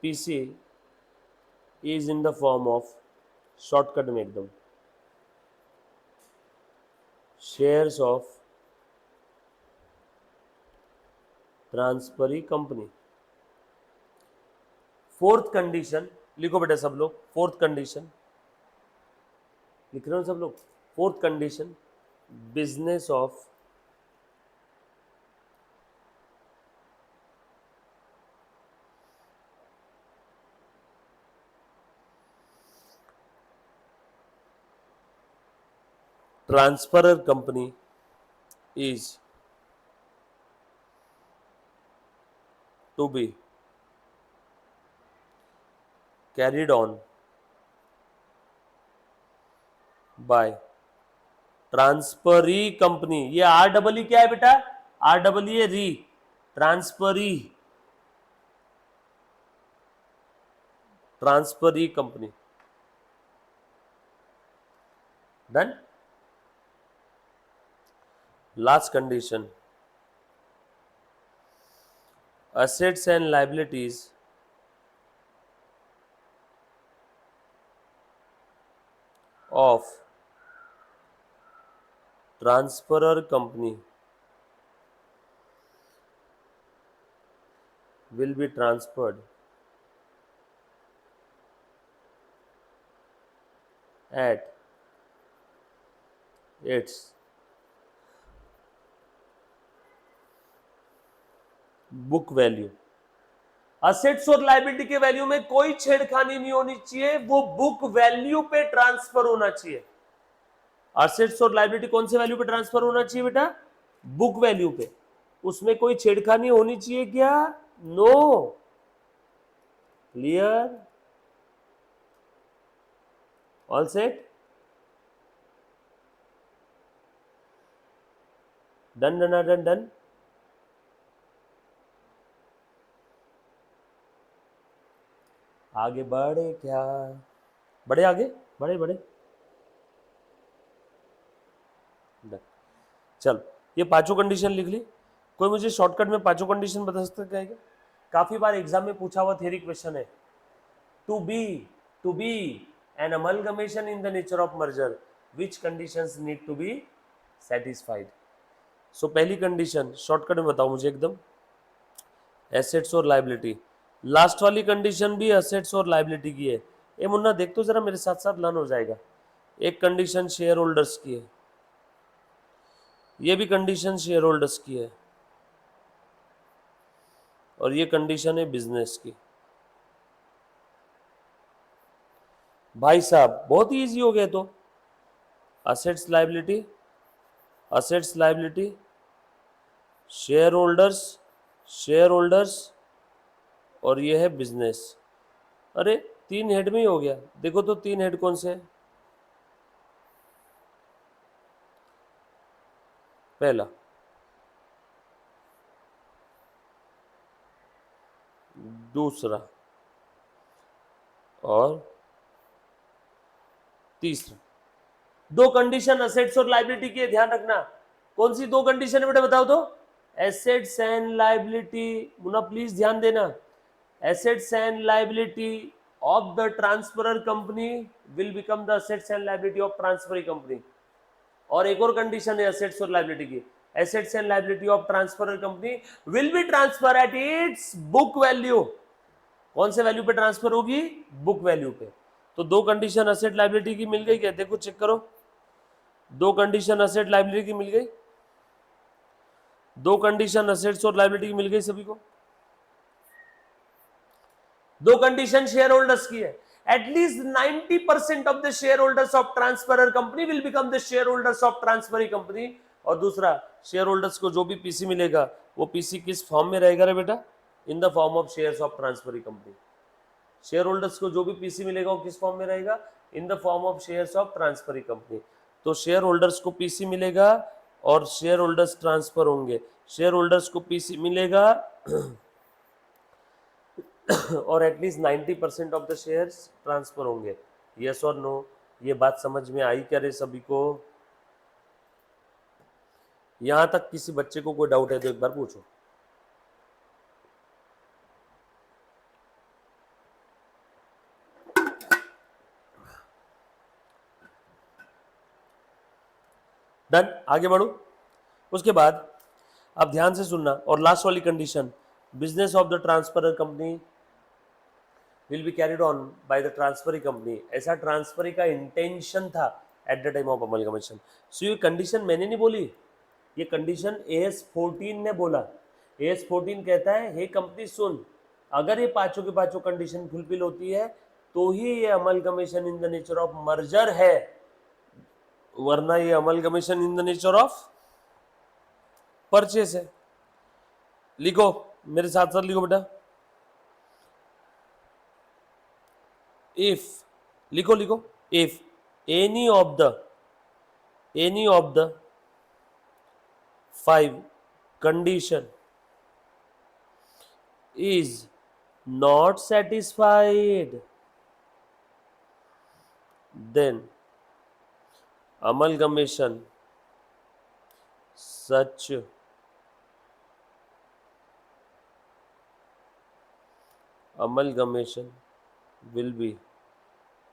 PC is in the form of, shortcut में एकदम, shares of transferee company. Fourth condition लिखो बेटा सब लोग, फोर्थ कंडीशन लिख रहे हो सब लोग? Fourth condition, business of transferor company is to be carried on by transferee company. ये REE क्या है बेटा? REE री, transferee, transferee company. Done. Last condition, assets and liabilities of transferor company will be transferred at its book value. Assets और लायबिलिटी के वैल्यू में कोई छेड़खानी नहीं होनी चाहिए, वो बुक वैल्यू पे ट्रांसफर होना चाहिए। असेट्स और लायबिलिटी कौन से वैल्यू पे ट्रांसफर होना चाहिए बेटा? बुक वैल्यू पे। उसमें कोई छेड़खानी होनी चाहिए क्या? No. Clear? All set, done done done done. आगे बढ़े क्या, बढ़े आगे, बढ़े बढ़े। डन। चलो ये पांचों कंडीशन लिख ली। कोई मुझे शॉर्टकट में पांचों कंडीशन बता सकता है क्या? काफी बार एग्जाम में पूछा हुआ थ्योरी क्वेश्चन है। To be an amalgamation in the nature of merger, which conditions need to be satisfied? So पहली कंडीशन शॉर्टकट में बताओ मुझे एकदम, एसेट्स और लाइबिलिटी। लास्ट वाली कंडीशन भी एसेट्स और लाइबिलिटी की है। ए मुन्ना देख तो जरा, मेरे साथ साथ लर्न हो जाएगा। एक कंडीशन शेयर होल्डर्स की है, ये भी कंडीशन शेयर होल्डर्स की है, और ये कंडीशन है बिजनेस की। भाई साहब बहुत ही इजी हो गया। तो assets liability, assets liability, share holders, share holders, और ये है बिजनेस। अरे तीन हेड में ही हो गया। देखो तो तीन हेड कौन से हैं? पहला, दूसरा, और तीसरा। दो कंडीशन असेट्स और लाइबिलिटी की है, ध्यान रखना। कौन सी दो कंडीशन है बेटा बताओ तो? Assets and liability, Munna please ध्यान देना। Assets and liability of the transferor company will become the assets and liability of transferring company. और एक और कंडीशन है एसेट्स और लाइबिलिटी की, assets and liability of transferor company will B transfer at its book value. कौन से वैल्यू पे ट्रांसफर होगी? बुक वैल्यू पे। तो दो कंडीशन असेट लाइबिलिटी की मिल गई क्या? देखो चेक करो, दो कंडीशन असेट लाइबिलिटी की मिल गई, दो कंडीशन असेट्स और लाइबिलिटी की मिल गई सभी को। दो कंडीशन शेयर होल्डर्स की है, at least 90% of the share holders of transferor company will become the share holders of transferring company. और दूसरा, शेयर होल्डर्स को जो भी पीसी मिलेगा वो पीसी किस फॉर्म में रहेगा रे बेटा? In the form of shares of transferring company. Share holders को जो भी पीसी मिलेगा वो किस फॉर्म में रहेगा? In the form of shares of transferring company. तो शेयर होल्डर्स को पीसी मिलेगा और शेयर होल्डर्स ट्रांसफर होंगे। शेयर होल्डर्स को पीसी मिलेगा और at least 90% of the shares transfer होंगे। यस और नो? ये बात समझ में आई क्या रे सभी को? यहां तक किसी बच्चे को कोई डाउट है तो एक बार पूछो। डन, आगे बढ़ो। उसके बाद अब ध्यान से सुनना, और लास्ट वाली condition, business of the transferor company will be carried on by the transferring company. ऐसा ट्रांसफरी का इंटेंशन था at the time of amalgamation. So ये कंडीशन मैंने नहीं बोली, ये कंडीशन AS14 ने बोला। AS14 कहता है हे कंपनी सुन, अगर ये पांचों के पांचों कंडीशन फुलफिल होती है तो ही ये amalgamation in the nature of merger है, वरना ये amalgamation in the nature of purchase है। लिखो मेरे साथ साथ लिखो बेटा, इफ, लिखो लिखो, if any of the 5 condition is not satisfied, then amalgamation such amalgamation will be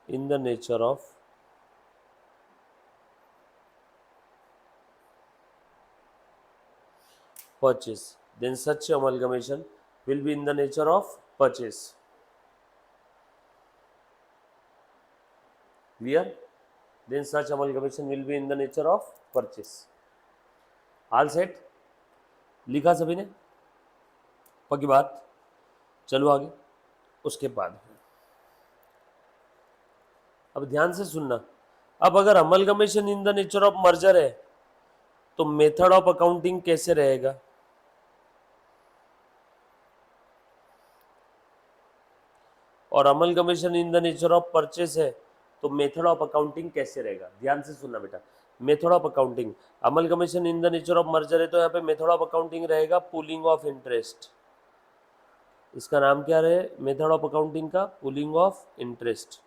in the nature of purchase. Then such amalgamation will be in the nature of purchase. Clear? Then such amalgamation will be in the nature of purchase. All set? लिखा सभी ने? पक्की बात? चलो आगे। उसके बाद अब ध्यान से सुनना, अब अगर amalgamation in the nature of merger है तो मेथड ऑफ अकाउंटिंग कैसे रहेगा? और amalgamation in the nature of purchase है तो मेथड ऑफ अकाउंटिंग कैसे रहेगा, ध्यान से सुनना बेटा। Method of accounting, amalgamation in the nature of merger है, तो यहाँ पे मेथड ऑफ अकाउंटिंग रहेगा पूलिंग ऑफ इंटरेस्ट। इसका नाम क्या रहे मेथड ऑफ अकाउंटिंग का, पूलिंग ऑफ इंटरेस्ट।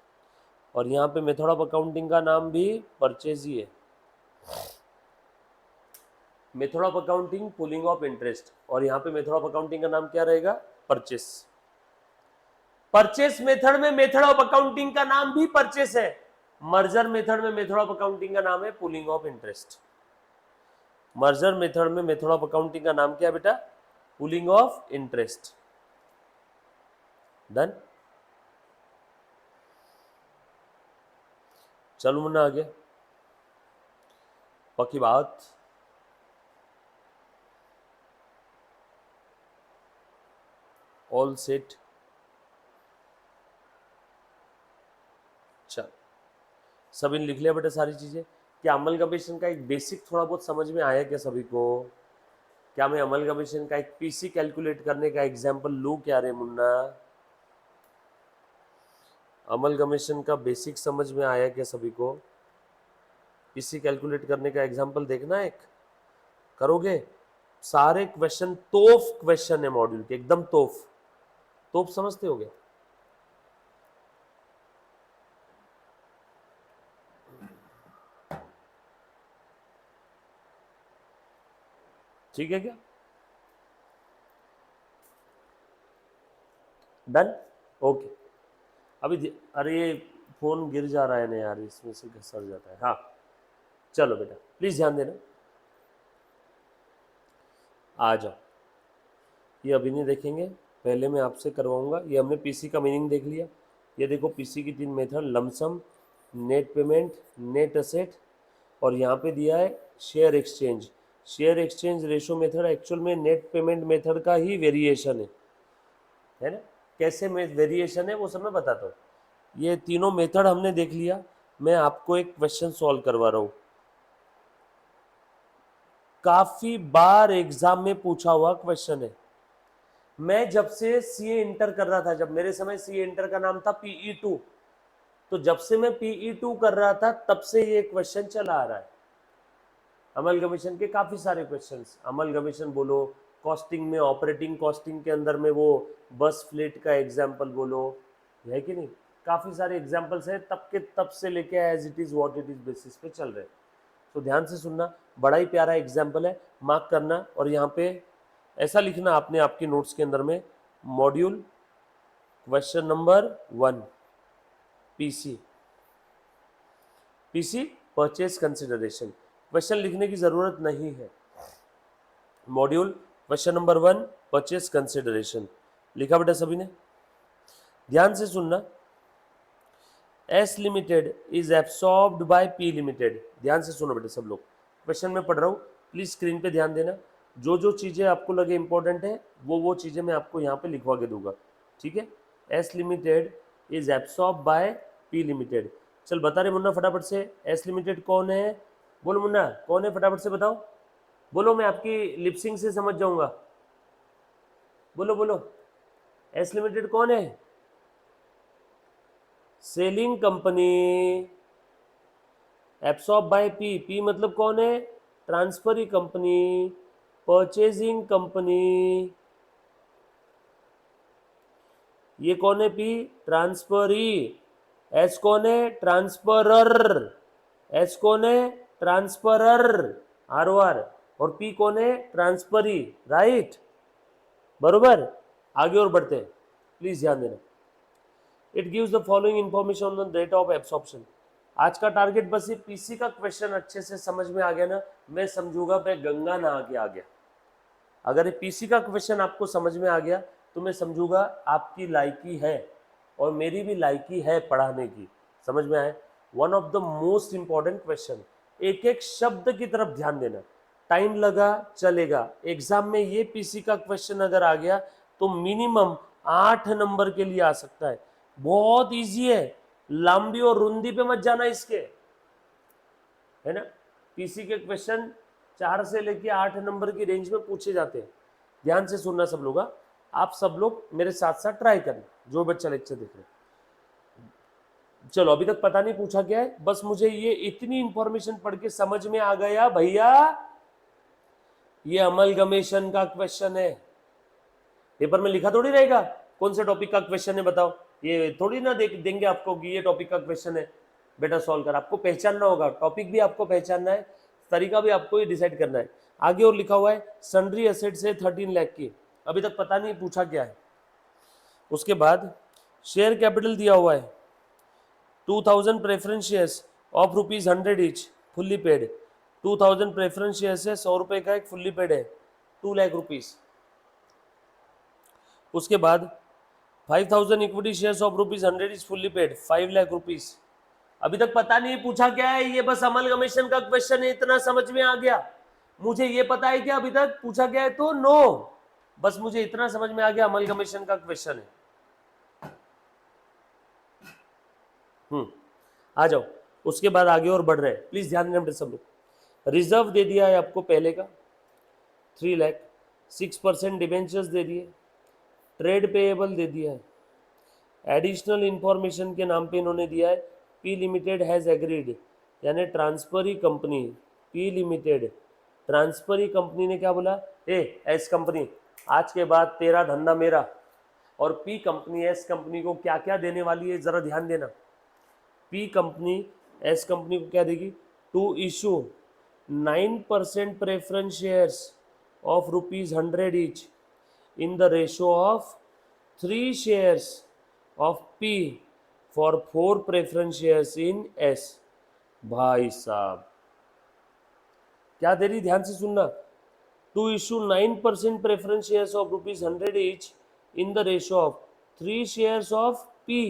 और यहाँ पे मेथड ऑफ अकाउंटिंग का नाम भी परचेज ही है, method of accounting pooling of interest. और यहाँ पे मेथड ऑफ अकाउंटिंग का नाम क्या रहेगा, परचेस। परचेस मेथड में मेथड ऑफ अकाउंटिंग का नाम भी परचेस है, मर्जर मेथड में मेथड ऑफ अकाउंटिंग का नाम है pooling of interest. Merger method में मेथड ऑफ अकाउंटिंग का नाम क्या है बेटा, पूलिंग ऑफ इंटरेस्ट। डन। चलो मुन्ना आगे, पक्की बात। All set. चल सभी ने लिख लिया बेटा सारी चीजें। क्या अमलगमेशन का एक बेसिक थोड़ा बहुत समझ में आया क्या सभी को? क्या मैं अमलगमेशन का एक पीसी कैलकुलेट करने का एग्जांपल लूं क्या रे मुन्ना? अमलगमेशन का बेसिक समझ में आया क्या सभी को? पीसी कैलकुलेट करने का एग्जांपल देखना एक, करोगे? सारे क्वेश्चन तोफ क्वेश्चन है मॉड्यूल के, एकदम तोफ। तोफ समझते हो गए? ठीक है क्या? डन। ओके। अभी अरे ये फोन गिर जा रहा है ना यार, इसमें से घसर जाता है। हाँ चलो बेटा प्लीज ध्यान देना, आ जाओ। ये अभी नहीं देखेंगे, पहले मैं आपसे करवाऊंगा। ये हमने पीसी का मीनिंग देख लिया। ये देखो पीसी की 3 method, lump sum, net payment, net asset, और यहाँ पे दिया है share exchange. Share exchange ratio method actual में नेट पेमेंट मेथड का ही वेरिएशन है ना? कैसे में वेरिएशन है वो सब मैं बताता हूँ। ये तीनों मेथड हमने देख लिया। मैं आपको एक क्वेश्चन सॉल्व करवा रहा हूँ, काफी बार एग्जाम में पूछा हुआ क्वेश्चन है। मैं जब से सीए इंटर कर रहा था, जब मेरे समय सीए इंटर का नाम था PE2, तो जब से मैं PE2 कर रहा था तब से ये क्वेश्चन चला आ रहा है। अमलगमेशन के काफी सारे क्वेश्चंस, अमलगमेशन बोलो, कॉस्टिंग में, ऑपरेटिंग कॉस्टिंग के अंदर में वो बस फ्लीट का एग्जाम्पल बोलो, है कि नहीं? काफी सारे एग्जाम्पल्स हैं, तब के तब से लेके as it is what it is basis पे चल रहे हैं। तो ध्यान से सुनना, बड़ा ही प्यारा एग्जाम्पल है, मार्क करना। और यहाँ पे ऐसा लिखना आपने आपके नोट्स के अंदर में, module question number 1 PC, PC purchase consideration. Question लिखने की जरूरत नहीं है। Module question number 1 purchase consideration लिखा बेटा सभी ने? ध्यान से सुनना, S limited is absorbed by P limited. ध्यान से सुनो बेटा सब लोग, क्वेश्चन में पढ़ रहा हूँ, प्लीज स्क्रीन पे ध्यान देना। जो जो चीजें आपको लगे इंपॉर्टेंट है वो चीजें मैं आपको यहाँ पे लिखवा के दूंगा, ठीक है? S limited is absorb by P limited. चल बता रहे मुन्ना फटाफट से, एस लिमिटेड कौन है? बोलो मुन्ना कौन है, फटाफट से बताओ। बोलो, मैं आपकी लिपसिंग से समझ जाऊंगा। बोलो बोलो, एस लिमिटेड कौन है? Selling company, absorb by P, P मतलब कौन है? Transferee company, purchasing company. ये कौन है? P transferee. एस कौन है? ट्रांसफरर। एस कौन है? Transferor, ROR। और पी कौन है? Transferee, right? बरोबर। आगे और बढ़ते हैं, प्लीज ध्यान देना। It gives the following information on the date of absorption. आज का टारगेट बस ये पीसी का क्वेश्चन अच्छे से समझ में आ गया ना, मैं समझूंगा मैं गंगा नहा के आ गया। अगर ये पीसी का क्वेश्चन आपको समझ में आ गया तो मैं समझूंगा आपकी लायकी है, और मेरी भी लायकी है पढ़ाने की। समझ में आए? One of the most important question, एक एक शब्द की तरफ ध्यान देना। टाइम लगा चलेगा, एग्जाम में ये पीसी का क्वेश्चन अगर आ गया तो मिनिमम 8 नंबर के लिए आ सकता है। बहुत इजी है, लंबी और रुंदी पे मत जाना इसके, है ना? पीसी के क्वेश्चन 4 से लेके 8 नंबर की रेंज में पूछे जाते हैं। ध्यान से सुनना सब लोग, आप सब लोग मेरे साथ साथ ट्राई करना, जो बच्चा लेक्चर देख रहे हैं। चलो अभी तक पता नहीं पूछा क्या है, बस मुझे ये इतनी इंफॉर्मेशन पढ़ के समझ में आ गया भैया ये अमलगमेशन का क्वेश्चन है। पेपर में लिखा थोड़ी रहेगा कौन से टॉपिक का क्वेश्चन है बताओ, ये थोड़ी ना देंगे आपको कि ये टॉपिक का क्वेश्चन है बेटा सॉल्व कर। आपको पहचानना होगा, टॉपिक भी आपको पहचानना है, तरीका भी आपको ही डिसाइड करना है। आगे और लिखा हुआ है सन्ड्री एसेट्स है 13 लाख की, अभी तक पता नहीं पूछा क्या है। उसके बाद शेयर कैपिटल दिया हुआ है 2000 preference shares of ₹100 each fully paid. 2000 preference shares है, 100 रुपए का एक फुल्ली पेड है, 2 लाख रुपीस। उसके बाद 5000 equity shares of ₹100 is fully paid, 5 lakh rupees. अभी तक पता नहीं पूछा क्या है, ये बस अमलगमेशन का क्वेश्चन है, इतना समझ में आ गया। मुझे ये पता है कि अभी तक पूछा गया है तो नो, बस मुझे इतना समझ में आ गया अमलगमेशन का क्वेश्चन है। आ जाओ, उसके बाद आगे और बढ़ रहे हैं, प्लीज ध्यान देना सब लोग। रिजर्व दे दिया है आपको पहले का 3 लाख, 6% डिबेंचर्स दे दिए, ट्रेड पेएबल दे दिया है, एडिशनल इंफॉर्मेशन के नाम पे इन्होंने दिया है पी लिमिटेड हैज़ एग्रीड, यानी transferee company P limited, transferee company ने क्या बोला, ए एस कंपनी आज के बाद तेरा धंधा मेरा, और पी कंपनी एस कंपनी को क्या क्या देने वाली है जरा ध्यान देना। पी कंपनी एस कंपनी को क्या देगी, to issue 9% preference shares of ₹100 each in the ratio of 3 shares of P for 4 preference shares in S। भाई साहब क्या दे रही, ध्यान से सुनना, to issue 9% preference shares of ₹100 each in the ratio of 3 shares of P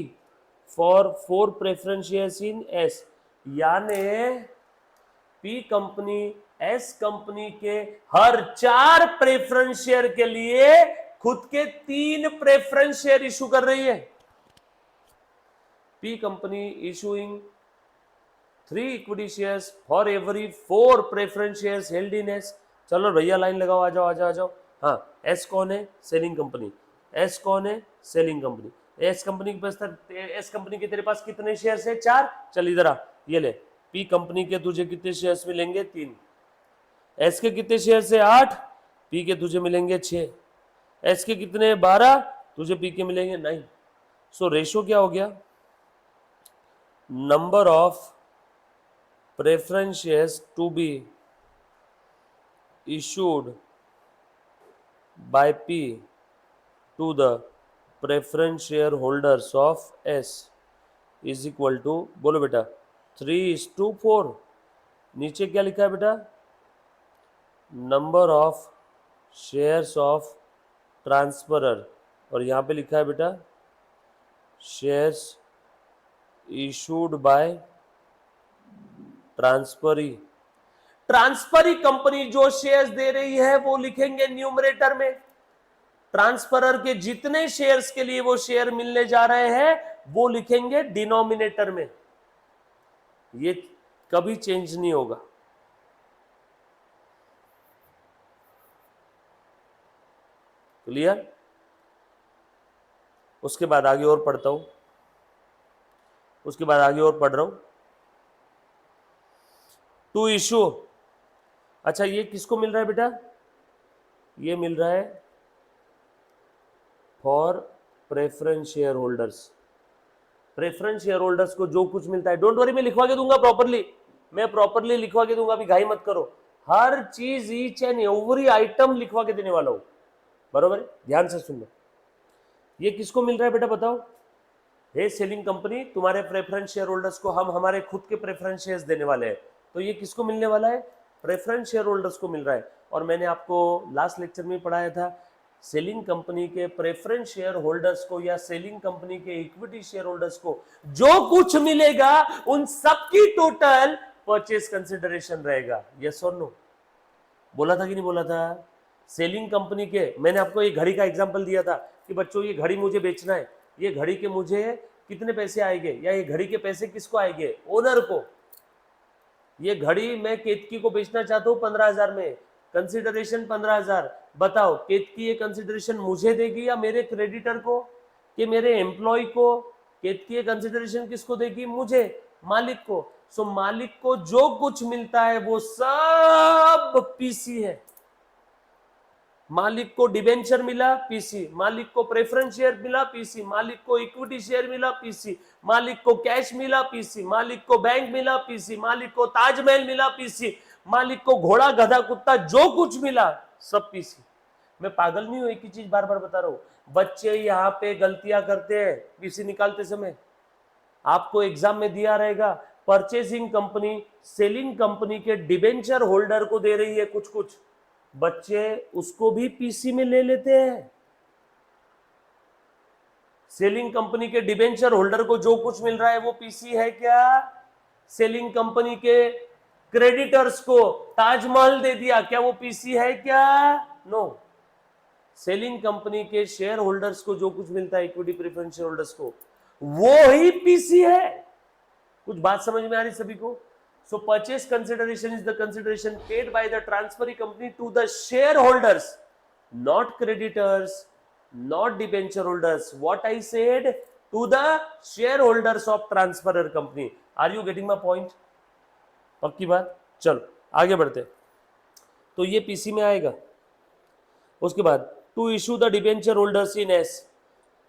for 4 preference shares in S। यानी पी कंपनी एस कंपनी के हर 4 प्रेफरेंस शेयर के लिए खुद के 3 प्रेफरेंस शेयर इशू कर रही है। P company issuing 3 equity shares for every 4 preference shares held in S. चलो भैया लाइन लगाओ, आ जाओ आ जाओ आ जाओ। हाँ, एस कौन है, सेलिंग कंपनी। एस कौन है, सेलिंग कंपनी। एस कंपनी के पास, एस कंपनी के तेरे पास कितने शेयर्स है, 4। चल इधर आ, ये ले, पी कंपनी के तुझे कितने शेयर्स मिलेंगे, 3। एस के कितने शेयर्स है, 8, पी के तुझे मिलेंगे 6। एस के कितने, 12, तुझे पी के मिलेंगे 9। सो रेशो क्या हो गया, number of preference shares to be issued by P to the preference share holders of S is equal to, बोलो बेटा, 3:4। नीचे क्या लिखा है बेटा, number of shares of transferor, और यहाँ पे लिखा है बेटा shares issued by transferee. Transferee company जो शेयर्स दे रही है वो लिखेंगे न्यूमरेटर में, ट्रांसफरर के जितने शेयर्स के लिए वो शेयर मिलने जा रहे हैं वो लिखेंगे डिनोमिनेटर में। ये कभी चेंज नहीं होगा। क्लियर? उसके बाद आगे और पढ़ता हूं, उसके बाद आगे और पढ़ रहा हूं। टू इशू, अच्छा ये किसको मिल रहा है बेटा, ये मिल रहा है for preference share holders. Preference share holders को जो कुछ मिलता है, डोंट वरी, मैं लिखवा के दूंगा प्रॉपरली, मैं प्रॉपरली लिखवा के दूंगा, अभी घाई मत करो। हर चीज, ईच एंड एवरी आइटम लिखवा के देने वाला हूं, बरोबर है? ध्यान से सुनना। ये किसको मिल रहा है बेटा बताओ, हे सेलिंग कंपनी, तुम्हारे प्रेफरेंस शेयर होल्डर्स को हम हमारे खुद के प्रेफरेंस शेयर्स देने वाले हैं। तो ये किसको मिलने वाला है, प्रेफरेंस शेयर होल्डर्स को मिल रहा है। और मैंने आपको लास्ट लेक्चर में पढ़ाया था, सेलिंग कंपनी के प्रेफरेंस शेयर होल्डर्स को या सेलिंग कंपनी के इक्विटी शेयर होल्डर्स को जो कुछ मिलेगा उन सबकी टोटल परचेज कंसिडरेशन रहेगा। यस और नो? बोला था कि नहीं बोला था? सेलिंग कंपनी के, मैंने आपको एक घड़ी का एग्जांपल दिया था कि बच्चों ये घड़ी मुझे बेचना है, ये घड़ी के मुझे कितने पैसे आएंगे, या ये घड़ी के पैसे किसको आएंगे, ओनर को। ये घड़ी मैं केतकी को बेचना चाहता हूँ 15,000 में, कंसिडरेशन 15,000। बताओ केतकी ये कंसिडरेशन मुझे देगी या मेरे क्रेडिटर को, कि मेरे एम्प्लॉय को, कितनी कंसिडरेशन किसको देगी? मुझे, मालिक को। सो मालिक को जो कुछ मिलता है वो सब पीसी है। मालिक को डिबेंचर मिला, पीसी। मालिक को प्रेफरेंस शेयर मिला, पीसी। मालिक को इक्विटी शेयर मिला, पीसी। मालिक को कैश मिला, पीसी। मालिक को बैंक मिला, पीसी। मालिक को ताजमहल मिला, पीसी। मालिक को घोड़ा गधा कुत्ता जो कुछ मिला सब पीसी। मैं पागल नहीं हूं, एक ही चीज बार बार बता रहा हूं। बच्चे यहाँ पे गलतियां करते हैं पीसी निकालते समय। आपको एग्जाम में दिया रहेगा, परचेसिंग कंपनी सेलिंग कंपनी के डिबेंचर होल्डर को दे रही है कुछ कुछ, बच्चे उसको भी पीसी में ले लेते हैं। सेलिंग कंपनी के डिबेंचर होल्डर को जो कुछ मिल रहा है वो पीसी है क्या? सेलिंग कंपनी के क्रेडिटर्स को ताजमहल दे दिया, क्या वो पीसी है क्या? नो। सेलिंग कंपनी के शेयर होल्डर्स को जो कुछ मिलता है, इक्विटी प्रेफरेंस शेयर होल्डर्स को, वो ही पीसी है। कुछ बात समझ में आ रही सभी को? So purchase consideration is the consideration paid by the transferring company to the share holders, not creditors, not debenture holders. What I said, to the shareholders of transferor company. Are you getting my point? पक्की बात? चलो आगे बढ़ते। तो ये पीसी में आएगा। उसके बाद to issue the debenture holders in S,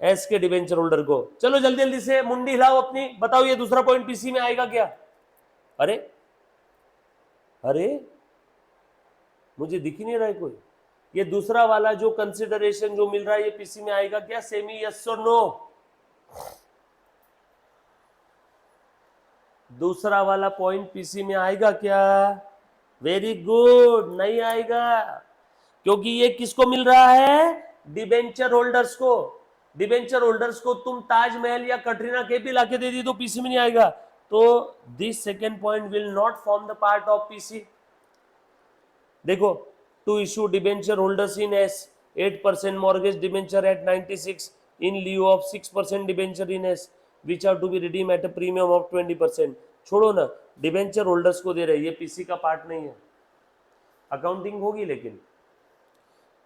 S के डिबेंचर होल्डर को। चलो जल्दी जल्दी से मुंडी हिलाओ अपनी, बताओ ये दूसरा पॉइंट पीसी में आएगा क्या? अरे अरे मुझे दिख ही नहीं रहा है कोई। ये दूसरा वाला जो कंसिडरेशन जो मिल रहा है ये पीसी में आएगा क्या? सेमी यस और नो? दूसरा वाला पॉइंट पीसी में आएगा क्या? वेरी गुड, नहीं आएगा, क्योंकि ये किसको मिल रहा है? डिबेंचर होल्डर्स को। डिबेंचर होल्डर्स को तुम ताजमहल या कटरीना कैफ भी लाके दे दी तो पीसी में नहीं आएगा। तो this second point will not form the part of PC. देखो, to issue debenture holders in S 8% mortgage debenture at 96 in lieu of 6% debenture in S which are to be redeemed at a premium of 20%। छोड़ो ना, डिबेंचर होल्डर्स को दे रहे, ये पीसी का पार्ट नहीं है, अकाउंटिंग होगी। लेकिन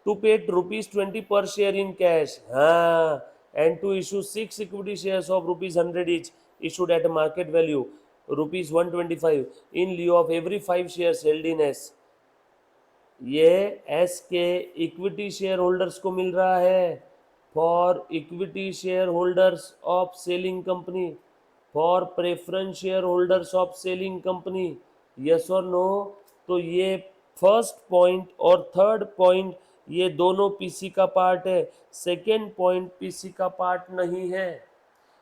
टू पे ₹20 per share in cash, हाँ, and to issue 6 equity shares of ₹100 each issued at a market value ₹125 in lieu of every 5 shares held in S। ये एस के इक्विटी शेयर होल्डर्स को मिल रहा है, for equity share holders of selling company, for preference share holders of selling company. Yes और नो? तो ये फर्स्ट पॉइंट और थर्ड पॉइंट ये दोनों पीसी का पार्ट है, सेकेंड पॉइंट पीसी का पार्ट नहीं है।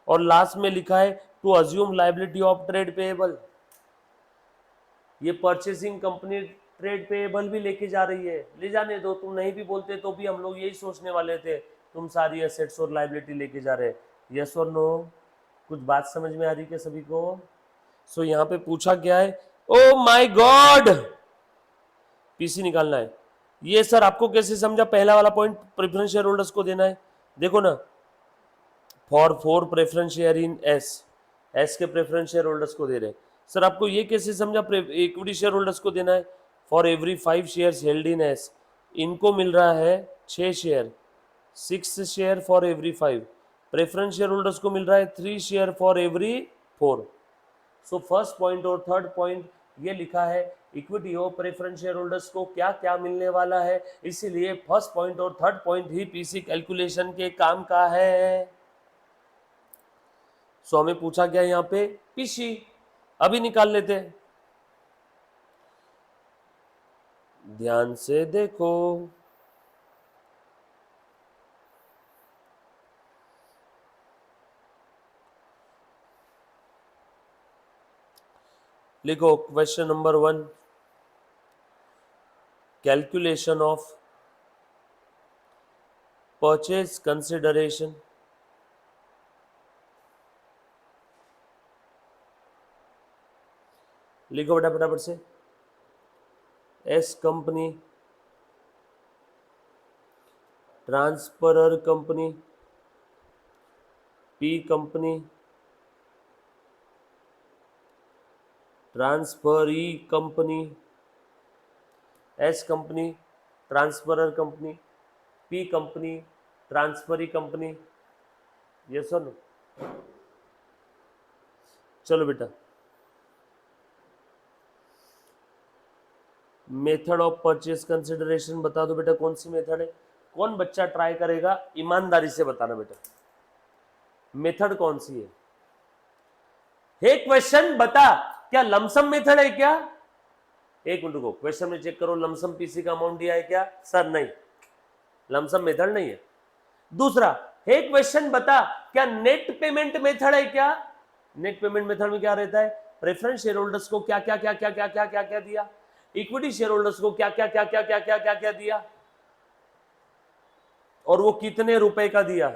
और लास्ट में लिखा है to assume liability of trade payable. ये परचेसिंग कंपनी ट्रेड पेएबल भी लेके जा रही है, ले जाने दो, तुम नहीं भी बोलते तो भी हम लोग यही सोचने वाले थे तुम सारी एसेट्स और लायबिलिटी लेके जा रहे। यस और नो? कुछ बात समझ में आ रही क्या सभी को? सो यहाँ पे पूछा क्या है? ओ माय गॉड, पीसी निकालना है। ये सर आपको कैसे समझा? पहला वाला पॉइंट प्रेफरेंस शेयर होल्डर्स को देना है। देखो ना, for 4 preference share in S, S के प्रेफरेंस शेयर होल्डर्स को दे रहे। सर आपको ये कैसे समझा इक्विटी शेयर होल्डर्स को देना है? For every 5 shares held in S, इनको मिल रहा है 6 share, 6 share for every 5। Preference share holders को मिल रहा है 3 share for every 4। So first point और थर्ड पॉइंट ये लिखा है इक्विटी और प्रेफरेंस शेयर होल्डर्स को क्या क्या मिलने वाला है, इसीलिए फर्स्ट पॉइंट और थर्ड पॉइंट ही पीसी कैलकुलेशन के काम का है। सो हमें पूछा गया यहाँ पे पीसी, अभी निकाल लेते हैं, ध्यान से देखो। लिखो question number 1, calculation of purchase consideration. लिखो बेटा फटाफट से। S company, transferor company, P company, transferee company. S company, transferor company, P company, transferee company. ये सुन, चलो बेटा, मेथड ऑफ परचेज कंसिडरेशन बता दो बेटा, कौन सी मेथड है? कौन बच्चा ट्राई करेगा? ईमानदारी से बताना बेटा, मेथड कौन सी है? हे क्वेश्चन बता, क्या लमसम मेथड है क्या? एक मिनट को, क्वेश्चन में चेक करो, लमसम पीसी का अमाउंट दिया है क्या? सर नहीं, लमसम मेथड नहीं है। दूसरा, हे क्वेश्चन बता, क्या नेट पेमेंट मेथड है क्या? नेट पेमेंट मेथड में क्या रहता है? प्रेफरेंस शेयर होल्डर्स को क्या क्या क्या क्या क्या क्या क्या क्या दिया, इक्विटी शेयर होल्डर्स को क्या क्या क्या क्या क्या क्या क्या क्या दिया, और वो कितने रुपए का दिया,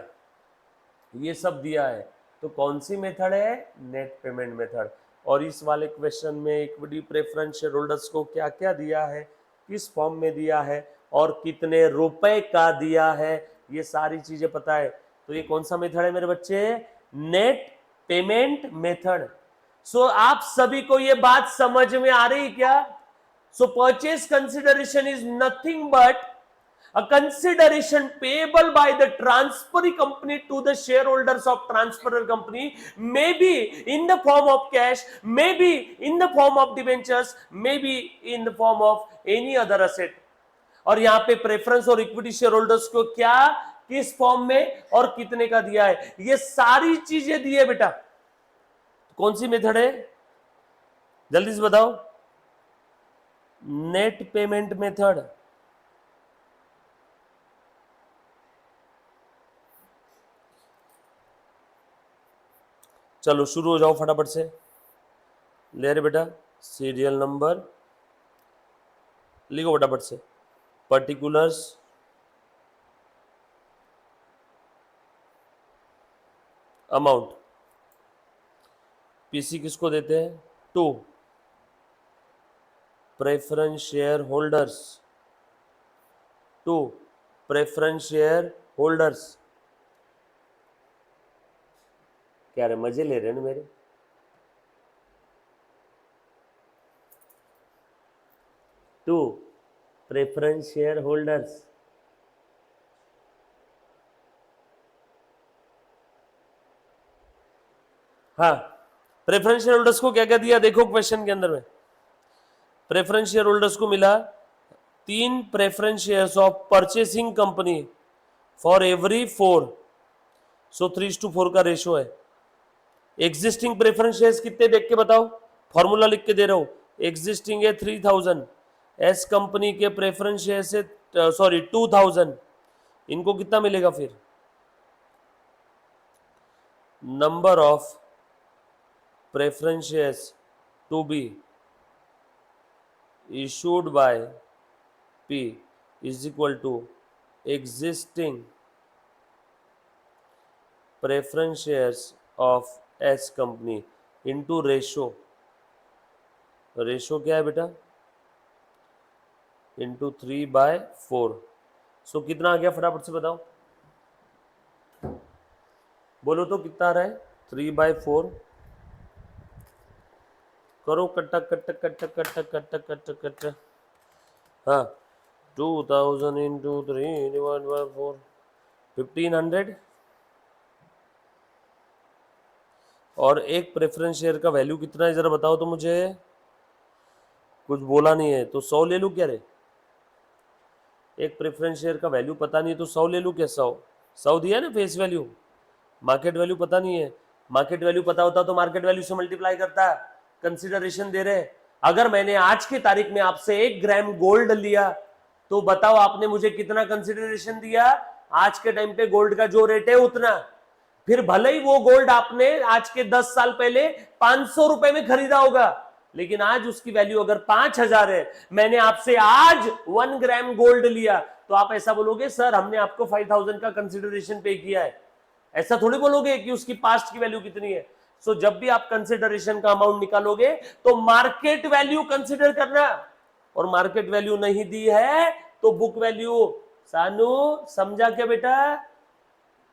ये सब दिया है। तो कौन सी मेथड है? Net payment method. और इस वाले क्वेश्चन में इक्विटी प्रेफरेंस शेयर होल्डर्स को क्या क्या दिया है, किस फॉर्म में दिया है, और कितने रुपए का दिया है, ये सारी चीजें पता है। तो ये कौन सा मेथड है मेरे बच्चे? Net payment method. सो आप सभी को ये बात समझ में आ रही क्या? सो purchase consideration is nothing but a consideration payable by the transferee company to the shareholders of transferor company, maybe in the form of cash, maybe in the form of debentures, maybe in the form of any other asset. और यहां पे प्रेफरेंस और इक्विटी शेयर होल्डर्स को क्या, किस फॉर्म में और कितने का दिया है, ये सारी चीजें दी है बेटा। कौन सी मेथड है? जल्दी से बताओ। Net payment method. चलो शुरू हो जाओ फटाफट से। ले रहे बेटा, सीरियल नंबर लिखो फटाफट से। पर्टिकुलर्स, अमाउंट, पीसी किसको देते हैं? To preference share holders, to preference share holders. क्या रे, मजे ले रहे हैं मेरे? To preference share holders. हाँ, प्रेफरेंस शेयर होल्डर्स को क्या क्या दिया देखो क्वेश्चन के अंदर में। प्रेफरेंस शेयर होल्डर्स को मिला 3 preference shares of purchasing company for every 4, सो 3:4 का रेशो है। एग्जिस्टिंग प्रेफरेंस शेयर्स कितने देख के बताओ, फॉर्मूला लिख के दे रहा हूं। एग्जिस्टिंग है 3000, एस कंपनी के प्रेफरेंस शेयर से 2000, इनको कितना मिलेगा फिर? Number of preference shares to be issued by P is equal to existing preference shares of S company into ratio। Ratio क्या है बेटा? इंटू 3/4। सो कितना आ गया फटाफट से बताओ, बोलो तो कितना आ रहा है? 3/4 करो, कटक कटक कटक कटक कटक कटक कटक। हाँ, 2000 इंटू 3/4, 1500। और एक प्रेफरेंस शेयर का वैल्यू कितना है जरा बताओ तो मुझे। कुछ बोला नहीं है तो 100 ले लूँ क्या रे? एक प्रेफरेंस शेयर का वैल्यू पता नहीं है तो 100 ले लूँ क्या? 100 दिया ना फेस वैल्यू, मार्केट वैल्यू पता नहीं है। मार्केट वैल्यू पता होता तो मार्केट वैल्यू से मल्टीप्लाई करता। कंसिडरेशन दे रहे, अगर मैंने आज की तारीख में आपसे 1 ग्राम गोल्ड लिया तो बताओ आपने मुझे कितना कंसिडरेशन दिया? आज के टाइम पे गोल्ड का जो रेट है उतना। फिर भले ही वो गोल्ड आपने आज के 10 साल पहले 500 रुपए में खरीदा होगा, लेकिन आज उसकी वैल्यू अगर 5000 है, मैंने आपसे आज 1 ग्राम गोल्ड लिया, तो आप ऐसा बोलोगे सर हमने आपको 5000 का कंसिडरेशन पे किया है, ऐसा थोड़ी बोलोगे कि उसकी पास्ट की वैल्यू कितनी है। सो जब भी आप कंसिडरेशन का अमाउंट निकालोगे तो मार्केट वैल्यू कंसिडर करना, और मार्केट वैल्यू नहीं दी है तो बुक वैल्यू। सानू समझा क्या बेटा?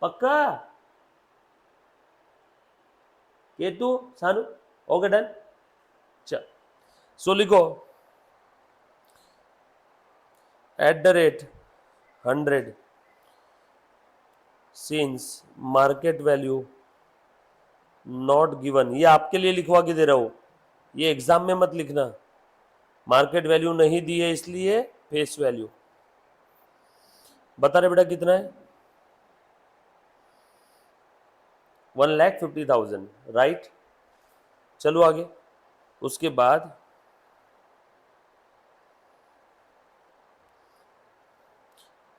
पक्का? केतु, सानू, ओके डन। चल, सो लिखो @100 since market value not given, ये आपके लिए लिखवा के दे रहा हूं, ये एग्जाम में मत लिखना। मार्केट वैल्यू नहीं दी है इसलिए फेस वैल्यू। बता रहे बेटा कितना है? 1,50,000, राइट। चलो आगे। उसके बाद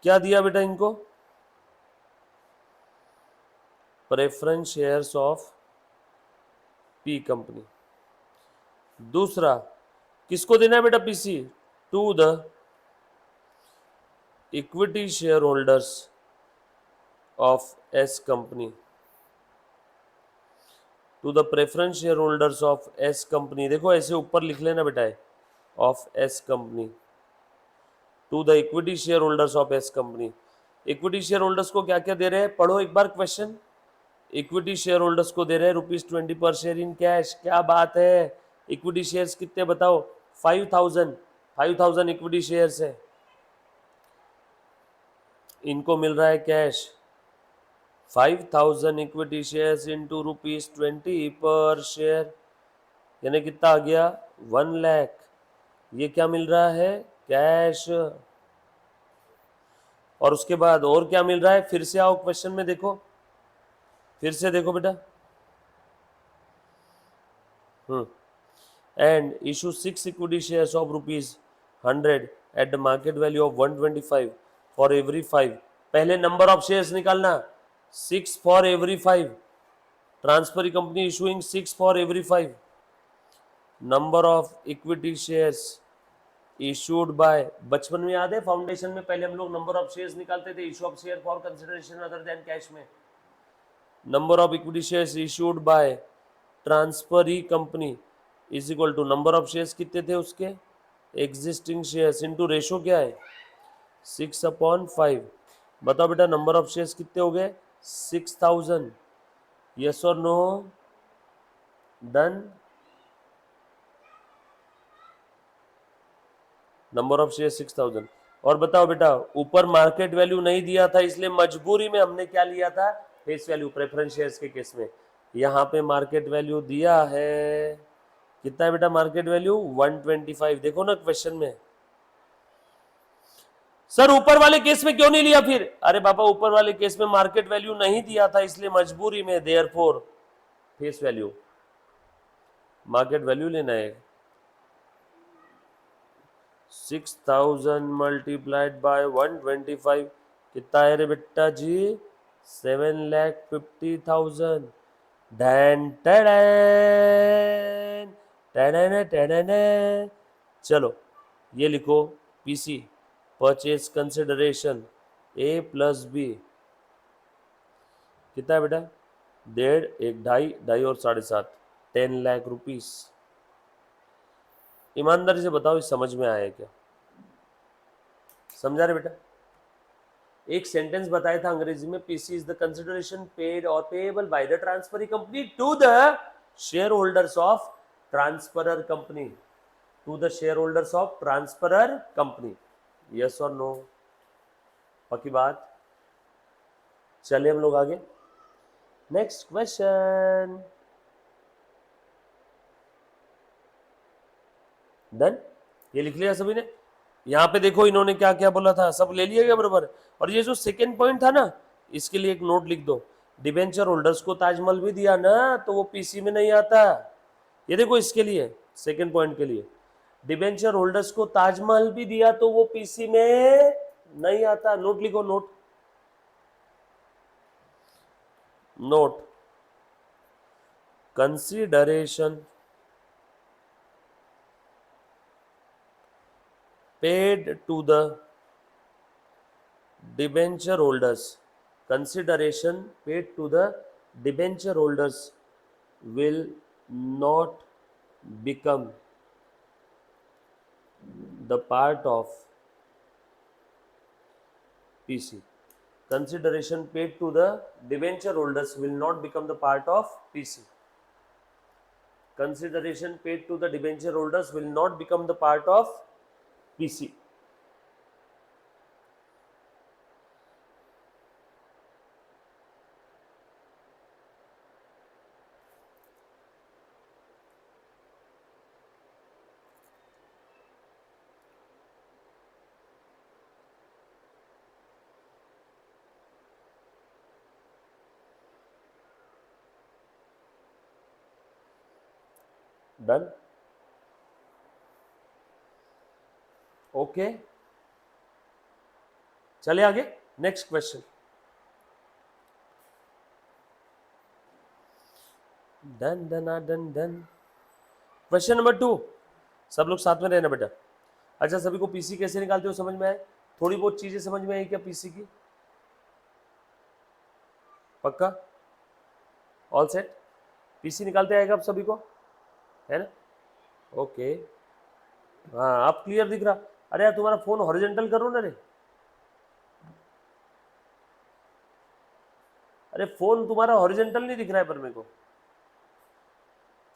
क्या दिया बेटा इनको? Preference shares of P company. दूसरा किसको देना है बेटा PC? To the equity share holders of S company, to the preference share holders of S company. देखो ऐसे ऊपर लिख लेना बेटा, of S company, to the equity share holders of S company. Equity share holders को क्या क्या दे रहे हैं, पढ़ो एक बार क्वेश्चन। इक्विटी शेयर होल्डर्स को दे रहे हैं ₹20 पर शेयर इन कैश। क्या बात है, इक्विटी शेयर्स कितने बताओ? 5,000 इक्विटी शेयर्स है, इनको मिल रहा है कैश। 5,000 इक्विटी शेयर्स इंटू ₹20 पर शेयर, यानी कितना आ गया? 1 लाख। ये क्या मिल रहा है? कैश। और उसके बाद और क्या मिल रहा है? फिर से आओ क्वेश्चन में देखो, फिर से देखो बेटा। And issue 6 equity shares of ₹100 at the market value of 125 for every 5। पहले नंबर ऑफ शेयर्स निकालना, 6 for every 5। Transfer company issuing 6 for every 5। Number of equity shares issued bye, बचपन में याद है फाउंडेशन में पहले हम लोग नंबर ऑफ शेयर्स निकालते थे, issue of share for consideration other than cash में। Number of equity shares issued by transferee company is equal to number of shares कितने थे उसके, एग्जिस्टिंग शेयर्स इंटू रेशो क्या है 6/5। बताओ बेटा नंबर ऑफ शेयर्स कितने हो गए? 6,000। यस और no? Done. Number of share 6,000। और बताओ बेटा ऊपर मार्केट वैल्यू नहीं दिया था इसलिए मजबूरी में हमने क्या लिया था? फेस वैल्यू, प्रेफरेंस शेयर्स के केस में। यहाँ पे मार्केट वैल्यू दिया है, कितना है बेटा मार्केट वैल्यू? 125। देखो ना क्वेश्चन में। सर ऊपर वाले केस में क्यों नहीं लिया फिर? अरे बाबा ऊपर वाले केस में मार्केट वैल्यू नहीं दिया था इसलिए मजबूरी में, therefore face value, market value लेना है। 6,000 मल्टीप्लाइड बाय 125 कितना है रे बेटा जी? 7,50,000। डैन टैडैन टैडैन टैडैन। चलो ये लिखो, पीसी परचेज कंसिडरेशन ए प्लस बी कितना है बेटा? 1.5, 1, 2.5, 2.5 और 7.5, 10 लाख रुपीस। ईमानदारी से बताओ इस समझ में आया क्या? समझा रहे बेटा? एक सेंटेंस बताया था अंग्रेजी में, PC is the consideration paid और payable by the transferee company to the share holders of transferor company, to the share holders of transferor company. Yes और नो? पक्की बात? चलिए हम लोग आगे, नेक्स्ट क्वेश्चन। डन? ये लिख लिया सभी ने? यहाँ पे देखो इन्होंने क्या क्या बोला था, सब ले लिया गया बराबर। और ये जो सेकेंड पॉइंट था ना, इसके लिए एक नोट लिख दो, डिबेंचर होल्डर्स को ताजमहल भी दिया ना तो वो पीसी में नहीं आता। ये देखो इसके लिए, सेकेंड पॉइंट के लिए, डिबेंचर होल्डर्स को ताजमहल भी दिया तो वो पीसी में नहीं आता। नोट लिखो, note, note, consideration paid to the debenture holders, consideration paid to the debenture holders will not become the part of PC. Consideration paid to the debenture holders will not become the part of PC. Consideration paid to the debenture holders will not become the part of PC. Done, okay, चले आगे। Next question, done done done done. Question number 2, सब लोग साथ में रहना बेटा। अच्छा, सभी को पीसी कैसे निकालते हो समझ में आए? थोड़ी बहुत चीजें समझ में आई क्या पीसी की? पक्का? All set? पीसी निकालते आएगा आप सभी को, है ना? ओके, हाँ आप क्लियर दिख रहा। अरे यार तुम्हारा फोन हॉरिजॉन्टल करो ना रे। अरे फोन तुम्हारा हॉरिजॉन्टल नहीं दिख रहा है पर मेरे को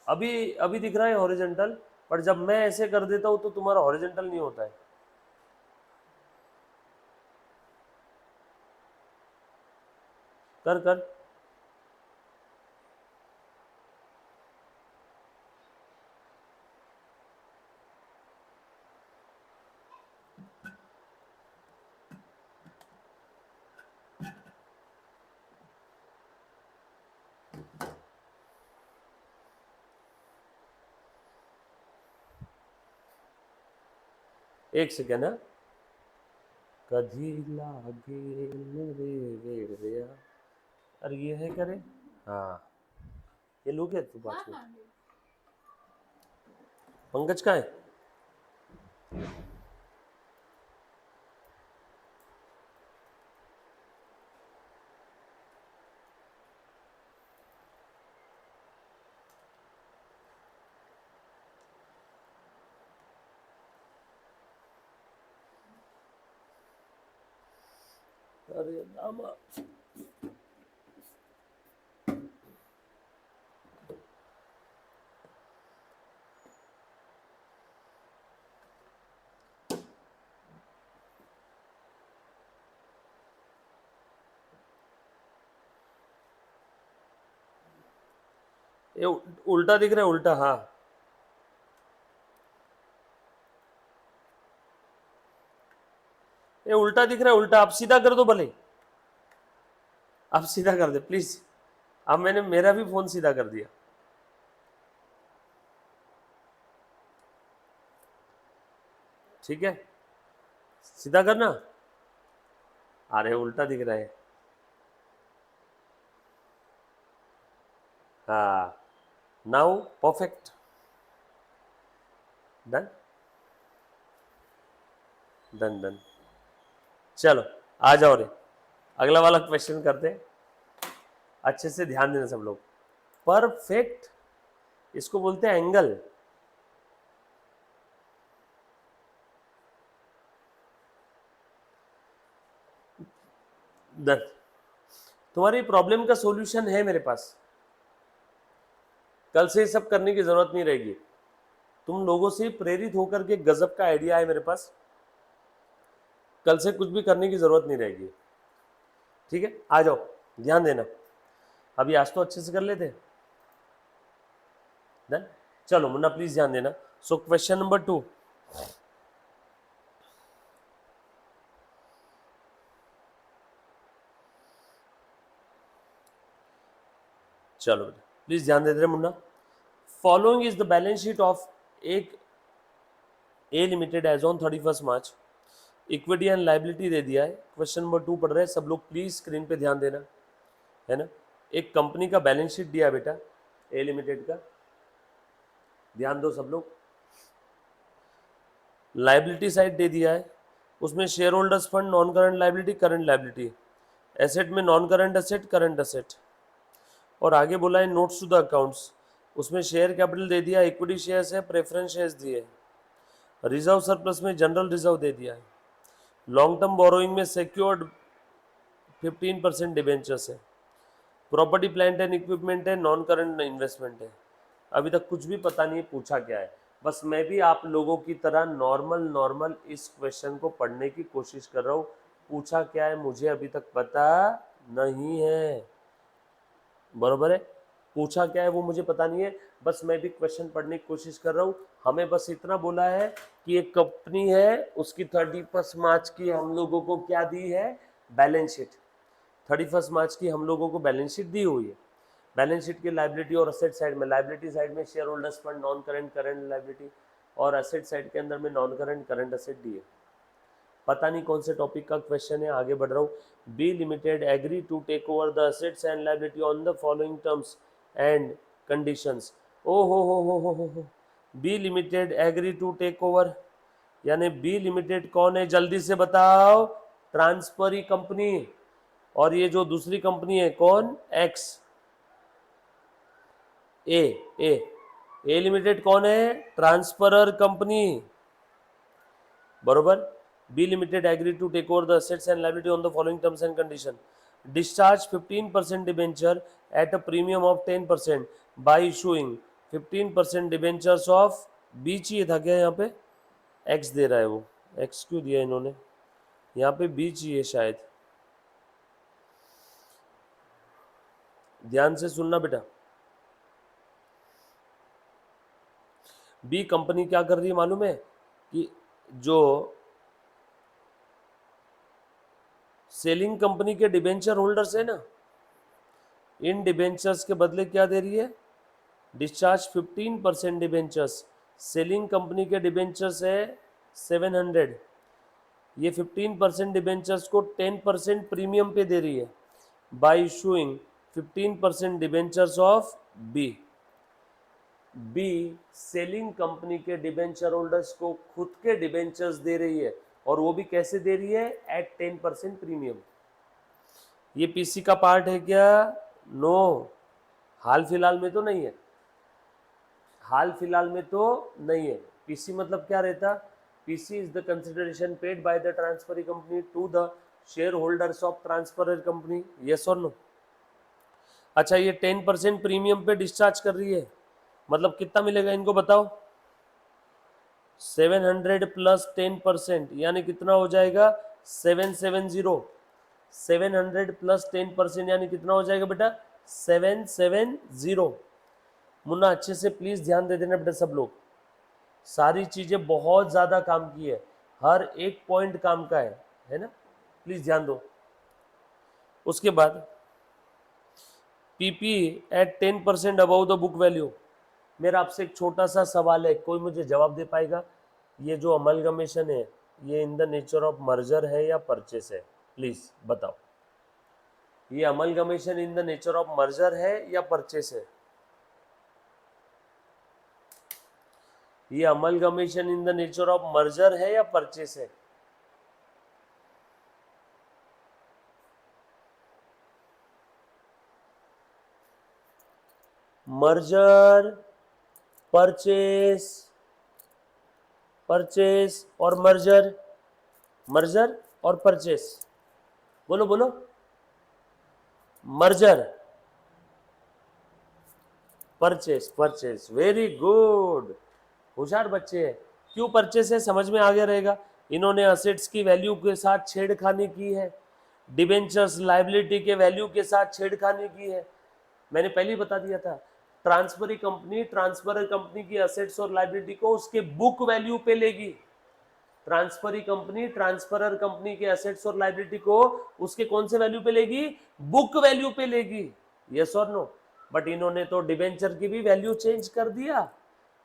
अभी अभी दिख रहा है हॉरिजॉन्टल, पर जब मैं ऐसे कर देता हूं तो तुम्हारा हॉरिजॉन्टल नहीं होता है। कर कर, एक सेकेंड है। कधी लागे मेरे वेड़िया, अरे ये है क्या रे? हाँ, ये लो क्या तू 5 मिनट। पंकज का है? अरे रामा, ये उल्टा दिख रहा है, उल्टा, हाँ। ये उल्टा दिख रहा है, उल्टा। आप सीधा कर दो भले, आप सीधा कर दे प्लीज। अब मैंने मेरा भी फोन सीधा कर दिया, ठीक है? सीधा करना। अरे उल्टा दिख रहा है, हाँ। Now perfect, done done done. चलो आ जाओ रे, अगला वाला क्वेश्चन करते हैं। अच्छे से ध्यान देना सब लोग। परफेक्ट, इसको बोलते हैं एंगल। डन, तुम्हारी प्रॉब्लम का सॉल्यूशन है मेरे पास। कल से ये सब करने की जरूरत नहीं रहेगी। तुम लोगों से प्रेरित होकर के गजब का आइडिया है मेरे पास। कल से कुछ भी करने की जरूरत नहीं रहेगी, ठीक है? आ जाओ, ध्यान देना। अभी आज तो अच्छे से कर लेते हैं। डन, चलो मुन्ना प्लीज ध्यान देना। सो क्वेश्चन नंबर 2, चलो बेटा प्लीज ध्यान देते रहे मुन्ना। Following is the balance sheet of एक A limited as on 31 March. Equity and liability दे दिया है। क्वेश्चन नंबर 2 पढ़ रहे हैं सब लोग, प्लीज स्क्रीन पे ध्यान देना, है ना? एक कंपनी का बैलेंस शीट दिया है बेटा, ए लिमिटेड का, ध्यान दो सब लोग। लाइबिलिटी साइड दे दिया है, उसमें shareholders fund, non current liability, current liability. Asset में non current asset, current asset. और आगे बोला है नोट्स टू द अकाउंट्स, उसमें शेयर कैपिटल दे दिया, इक्विटी शेयर्स है, प्रेफरेंस शेयर्स दिए, रिजर्व सरप्लस में जनरल रिजर्व दे दिया है, लॉन्ग टर्म बोरोइंग में सिक्योर्ड 15% डिबेंचर्स है, प्रॉपर्टी प्लांट एंड इक्विपमेंट है, नॉन करंट इन्वेस्टमेंट है। अभी तक कुछ भी पता नहीं है पूछा क्या है। बस मैं भी आप लोगों की तरह नॉर्मल नॉर्मल इस क्वेश्चन को पढ़ने की कोशिश कर रहा हूँ। पूछा क्या है मुझे अभी तक पता नहीं है, बरोबर है? पूछा क्या है वो मुझे पता नहीं है, बस मैं भी क्वेश्चन पढ़ने की कोशिश कर रहा हूँ। हमें बस इतना बोला है कि एक कंपनी है, उसकी 31 मार्च की हम लोगों को क्या दी है? Balance sheet. 31 मार्च की हम लोगों को बैलेंस शीट दी हुई है। बैलेंस शीट की लाइबिलिटी और असेट साइड में, लाइबिलिटी साइड में share holders fund, non current current liability, और असेट साइड के अंदर में नॉन करंट करंट असेट दिए। पता नहीं कौन से टॉपिक का क्वेश्चन है, आगे बढ़ रहा हूँ। B limited agree to take over the assets and liability on the following terms and conditions. ओ हो, B limited agree to take over, यानी बी लिमिटेड कौन है, जल्दी से बताओ। Transferee company. और ये जो दूसरी कंपनी है कौन, एक्स। ए ए ए लिमिटेड कौन है, ट्रांसफरर कंपनी, बरोबर। B limited agree to take over the assets and liability on the following terms and condition. Discharge 15% debenture at a premium of 10% by issuing 15% debentures of, B चाहिए था क्या, यहाँ पे एक्स दे रहा है, वो एक्स क्यों दिया इन्होंने, यहाँ पे बी चाहिए शायद, ध्यान से सुनना बेटा। बी कंपनी क्या कर रही है मालूम है, कि जो सेलिंग कंपनी के डिबेंचर होल्डर्स है ना, इन डिबेंचर्स के बदले क्या दे रही है, डिस्चार्ज 15% डिबेंचर्स। सेलिंग कंपनी के डिबेंचर्स है 700, ये 15% डिबेंचर्स को 10% प्रीमियम पे दे रही है by issuing 15% debentures of B. B selling company के डिबेंचर होल्डर्स को खुद के डिबेंचर्स दे रही है, और वो भी कैसे दे रही है, एट 10% प्रीमियम। ये पीसी का पार्ट है क्या, नो, हाल फिलहाल में तो नहीं है, हाल फिलहाल में तो नहीं है। पीसी मतलब क्या रहता, PC is the consideration paid by the transferee company to the share holders of transferor company, yes और नो। अच्छा, ये 10% प्रीमियम पे डिस्चार्ज कर रही है, मतलब कितना मिलेगा इनको बताओ, 700 प्लस 10%, यानी कितना हो जाएगा, 770। 700 प्लस 10% यानी कितना हो जाएगा बेटा, 770। मुन्ना अच्छे से प्लीज ध्यान दे देना बेटा सब लोग, सारी चीजें बहुत ज्यादा काम की है, हर एक पॉइंट काम का है ना, प्लीज ध्यान दो। उसके बाद PP at 10% above the book value. मेरा आपसे एक छोटा सा सवाल है, कोई मुझे जवाब दे पाएगा, ये जो अमलगमेशन है ये इन द नेचर ऑफ मर्जर है या परचेस है, प्लीज बताओ। ये amalgamation in the nature of merger है या परचेस है, ये amalgamation in the nature of merger है या परचेस है, मर्जर, परचेस, परचेस और मर्जर, मर्जर और परचेस, बोलो बोलो, merger, purchase, purchase, very good, होशियार बच्चे हैं। क्यों परचेस है समझ में आ गया रहेगा, इन्होंने असेट्स की वैल्यू के साथ छेड़खानी की है, डिबेंचर्स लायबिलिटी के वैल्यू के साथ छेड़खानी की है, मैंने पहले ही बता दिया था। ट्रांसफरी कंपनी ट्रांसफरर कंपनी की असेट्स और लायबिलिटी को उसके बुक वैल्यू पे लेगी, ट्रांसफरी कंपनी ट्रांसफरर कंपनी के एसेट्स और लायबिलिटी को उसके कौन से वैल्यू पे लेगी, बुक वैल्यू पे लेगी, यस और नो। बट इन्होंने तो डिबेंचर की भी वैल्यू चेंज कर दिया,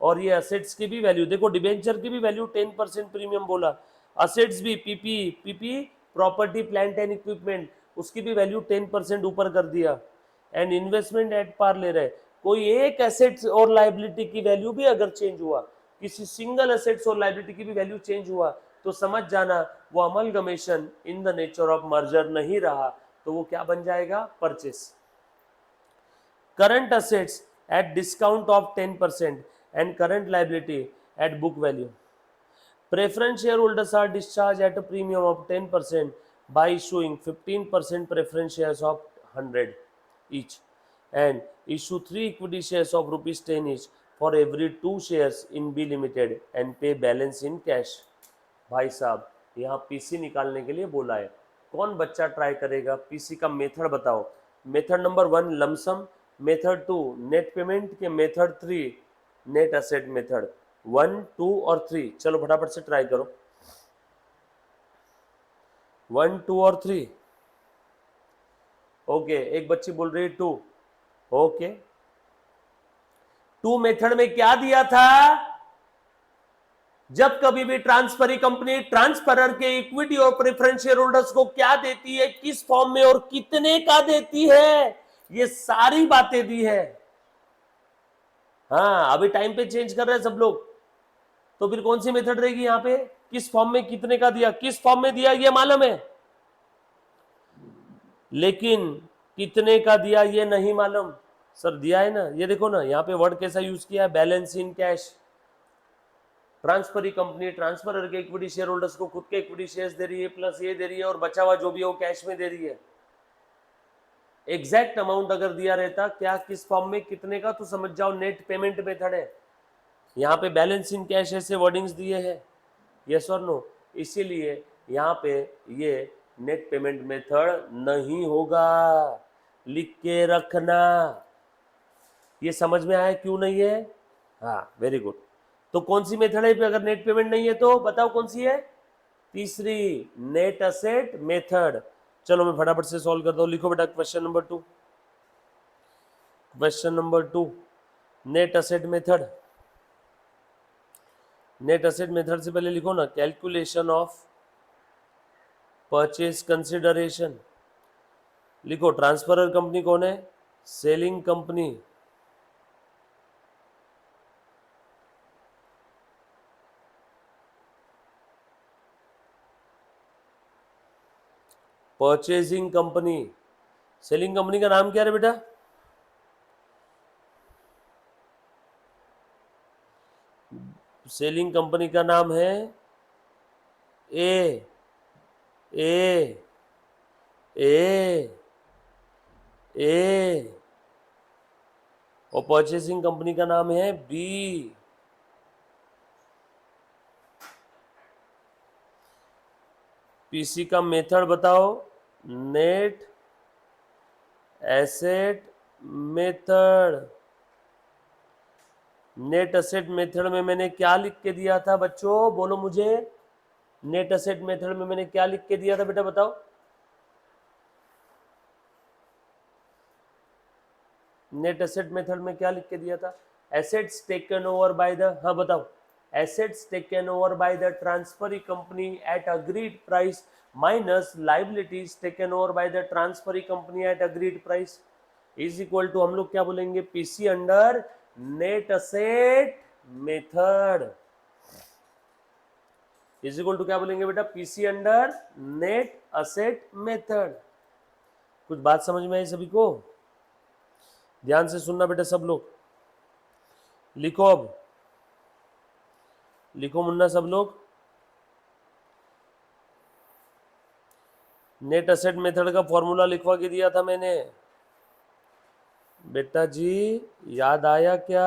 और ये असेट्स की भी वैल्यू देखो, डिबेंचर की भी वैल्यू 10% प्रीमियम बोला, असेट्स भी PP PP property plant and equipment उसकी भी वैल्यू 10% ऊपर कर दिया, एंड इन्वेस्टमेंट एट पार ले रहे। कोई एक एसेट्स और लायबिलिटी की वैल्यू भी अगर चेंज हुआ, किसी सिंगल एसेट्स और लायबिलिटी की भी वैल्यू चेंज हुआ, तो समझ जाना वो amalgamation in the nature of merger नहीं रहा, तो वो क्या बन जाएगा, purchase. Current assets at discount of 10% and current liability at book value. Preference shareholders are discharged at a premium of 10% by issuing 15% preference shares of 100 each, and issue 3 equity shares of rupees 10 each for every 2 shares in B Limited and pay balance in cash। भाई साहब यहाँ पीसी निकालने के लिए बोला है, कौन बच्चा ट्राई करेगा, पीसी का मेथड बताओ। Method number 1 lump sum, method 2 net payment के, मेथड 3 नेट असेट मेथड, 1 2 और 3, चलो फटाफट से ट्राई करो, 1 2 और 3। ओके, एक बच्ची बोल रही है 2, ओके, टू मेथड में क्या दिया था, जब कभी भी ट्रांसफरी कंपनी ट्रांसफरर के इक्विटी और प्रेफरेंस शेयर होल्डर्स को क्या देती है, किस फॉर्म में और कितने का देती है, ये सारी बातें दी है। हाँ, अभी टाइम पे चेंज कर रहे हैं सब लोग, तो फिर कौन सी मेथड रहेगी यहां पे, किस फॉर्म में कितने का दिया, किस फॉर्म में दिया ये मालूम है, लेकिन कितने का दिया ये नहीं मालूम। सर दिया है ना, ये देखो ना यहाँ पे वर्ड कैसा यूज किया है, balance in cash. Transferee company transferor के इक्विटी शेयर होल्डर्स को खुद के इक्विटी शेयर्स दे रही है, प्लस ये दे रही है, और बचा हुआ जो भी है वो कैश में दे रही है। एग्जैक्ट अमाउंट अगर दिया रहता क्या, किस फॉर्म में कितने का, तो समझ जाओ नेट पेमेंट मेथड है। यहाँ पे बैलेंस इन कैश ऐसे वर्डिंग्स दिए हैं, यस और नो, इसीलिए यहाँ पे ये नेट पेमेंट मेथड नहीं होगा, लिख के रखना। ये समझ में आया क्यों नहीं है? हाँ, वेरी गुड। तो कौन सी मेथड है अगर नेट पेमेंट नहीं है, तो बताओ कौन सी है, तीसरी, नेट असेट मेथड। चलो मैं फटाफट से सॉल्व करता हूं, लिखो बेटा question number 2। Question number 2, net asset method. Net asset method से पहले लिखो ना, कैलकुलेशन ऑफ परचेज कंसिडरेशन। लिखो ट्रांसफरर कंपनी कौन है, selling company, purchasing company. Selling company का नाम क्या है बेटा, सेलिंग कंपनी का नाम है ए ए ए ए, और परचेसिंग कंपनी का नाम है बी। पीसी का मेथड बताओ, net asset method. Net asset method में मैंने क्या लिख के दिया था बच्चों, बोलो मुझे, नेट एसेट मेथड में मैंने क्या लिख के दिया था बेटा बताओ, नेट एसेट मेथड में क्या लिख के दिया था, assets taken over by the, हाँ बताओ, assets taken over by the transferee company at agreed price minus liabilities taken over by the transferee company at agreed price is equal to, हम लोग क्या बोलेंगे, PC under net asset method, is equal to क्या बोलेंगे बेटा, PC under net asset method. कुछ बात समझ में आई सभी को? ध्यान से सुनना बेटा सब लोग, लिखो अब, लिखो मुन्ना सब लोग, नेट असेट मेथड का फॉर्मूला लिखवा के दिया था मैंने बेटा जी, याद आया क्या?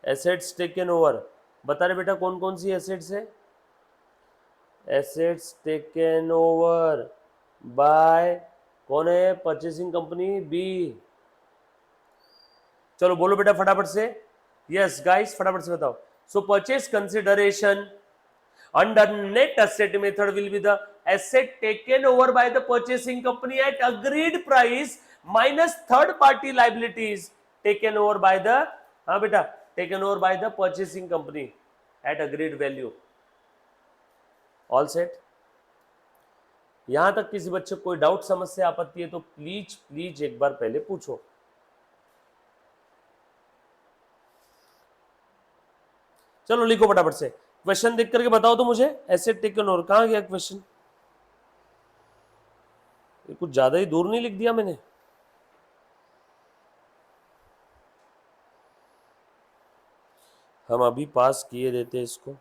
एसेट्स टेकन ओवर, बता रहे बेटा कौन कौन सी एसेट्स है, एसेट्स टेकन ओवर बाय कौन है, परचेसिंग कंपनी बी। चलो बोलो बेटा फटाफट से, यस गाइस फटाफट से बताओ। सो purchase consideration under net asset method will be the asset taken over by the purchasing company at agreed price minus third party liabilities taken over by the, हाँ बेटा, taken over by the purchasing company at agreed value। all set? यहां तक किसी बच्चे को कोई डाउट समस्या आपत्ति है तो प्लीज प्लीज एक बार पहले पूछो। चलो लिखो फटाफट से, क्वेश्चन देख करके बताओ तो मुझे, एसेट टेकन ओवर कहां गया क्वेश्चन, ये कुछ ज्यादा ही दूर नहीं लिख दिया मैंने? हम अभी पास किए देते इसको,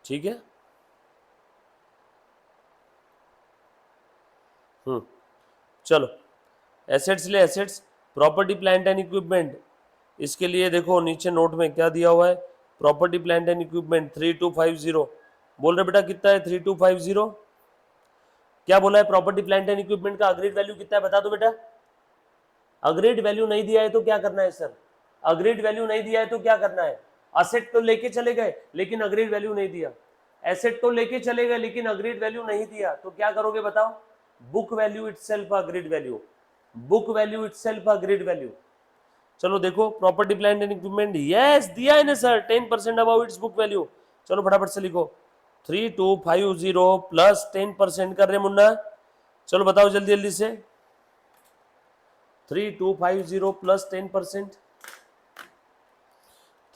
ठीक है। चलो एसेट्स ले, assets property plant and equipment, इसके लिए देखो नीचे नोट में क्या दिया हुआ है, प्रॉपर्टी प्लांट एंड इक्विपमेंट 3250, बोल रहे बेटा कितना है 3250, क्या बोला है प्रॉपर्टी प्लांट एंड इक्विपमेंट का अग्रीड वैल्यू कितना है बता दो बेटा, अग्रीड वैल्यू नहीं दिया है तो क्या करना है सर, अग्रीड वैल्यू नहीं दिया है तो क्या करना है, असेट तो लेके चले गए लेकिन अग्रीड वैल्यू नहीं दिया, एसेट तो लेके चले गए लेकिन अग्रीड वैल्यू नहीं दिया, तो क्या करोगे बताओ, book value itself agreed value, book value itself agreed value. चलो देखो property plant and equipment, yes दिया है ना sir 10% about it's book value. चलो फटाफट से लिखो 3250 प्लस 10% कर रहे मुन्ना, चलो बताओ जल्दी जल्दी से, 3250 प्लस 10%,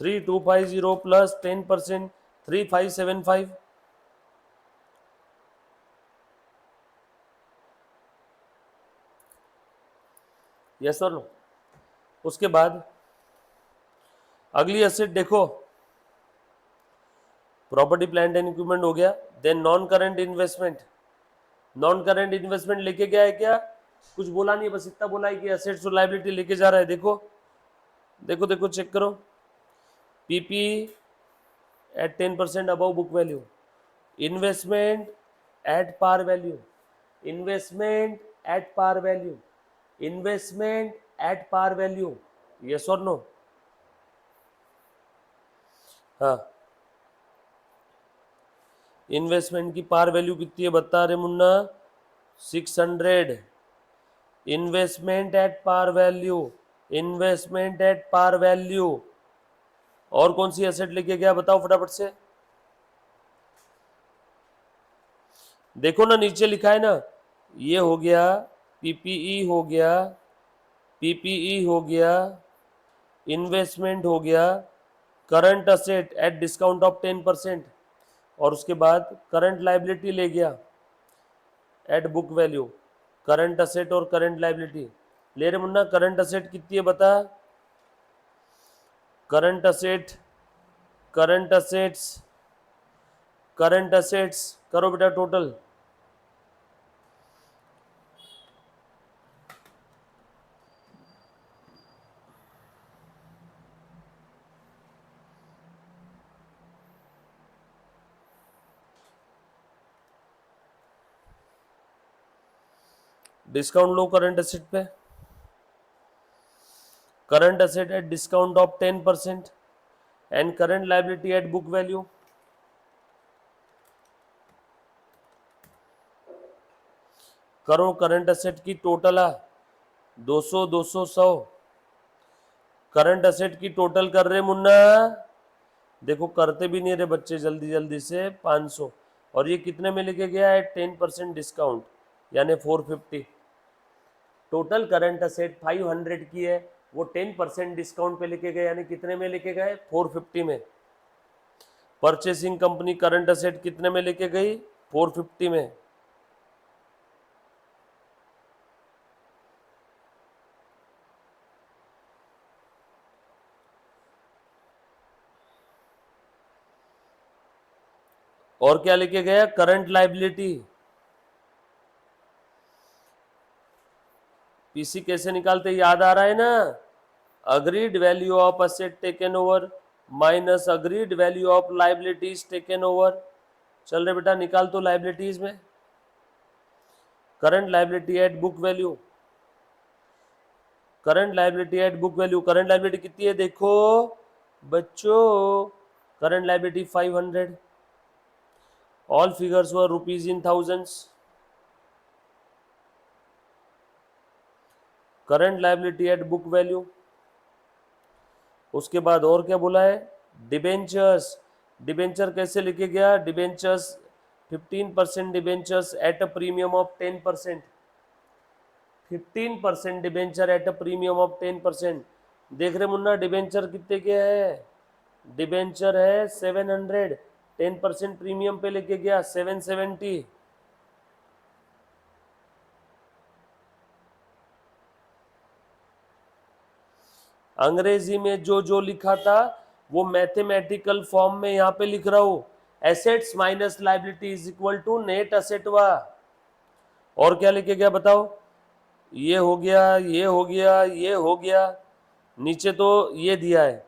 3250 प्लस 10%, 3575, यस और नो। उसके बाद अगली एसेट देखो, प्रॉपर्टी प्लांट एंड इक्विपमेंट हो गया, then non current investment, non current investment लेके गया है क्या, कुछ बोला नहीं, बस इतना बोला है कि एसेट्स और लायबिलिटी लेके जा रहा है। देखो देखो देखो चेक करो, PP at 10% above book value, investment at par value, investment at par value, investment at par value, yes और नो। हाँ इन्वेस्टमेंट की पार वैल्यू कितनी है बता रहे मुन्ना, 600, investment at par value, investment at par value. और कौन सी एसेट लेके गया बताओ फटाफट से, देखो ना नीचे लिखा है ना, ये हो गया पीपीई हो गया, पीपीई हो गया, इन्वेस्टमेंट हो गया, current asset at discount of 10%, और उसके बाद करंट लाइबिलिटी ले गया at book value, current asset और करंट लाइबिलिटी ले रहे मुन्ना। करंट असेट कितनी है बता, current asset, current assets, current assets करो बेटा टोटल, डिस्काउंट लो करंट असेट पे, current asset at discount of 10% and current liability at book value, करो करंट असेट की टोटल आ 200 200 100, करंट असेट की टोटल कर रहे मुन्ना, देखो करते भी नहीं रहे बच्चे जल्दी जल्दी से, 500, और ये कितने में लेके गया है 10% डिस्काउंट यानी 450, टोटल करंट असेट 500 की है, वो 10% डिस्काउंट पे लेके गए यानी कितने में लेके गए 450 में। परचेसिंग कंपनी करंट असेट कितने में लेके गई 450 में। और क्या लेके गया करंट लाइबिलिटी, पीसी कैसे निकालते याद आ रहा है ना, agreed value of asset taken over minus agreed value of liabilities taken over. चल रहे बेटा निकाल तो लाइबिलिटीज में, current liability at book value, current liability at book value, current liability कितनी है देखो बच्चों, current liability 500, all figures were rupees in thousands, current liability at book value. उसके बाद और क्या बोला है, डिबेंचर्स, डिबेंचर कैसे लिखे गया, debentures 15% debentures eight a premium of 10%, 15% debenture at a premium of 10%। देख रहे मुन्ना डिबेंचर कितने के है, डिबेंचर है 700, 10% प्रीमियम पे लेके गया 770, अंग्रेजी में जो जो लिखा था वो मैथमेटिकल फॉर्म में यहाँ पे लिख रहा हूँ, assets minus liability is equal to net asset वा। और क्या लिखे गया बताओ, ये हो गया ये हो गया ये हो गया, नीचे तो ये दिया है,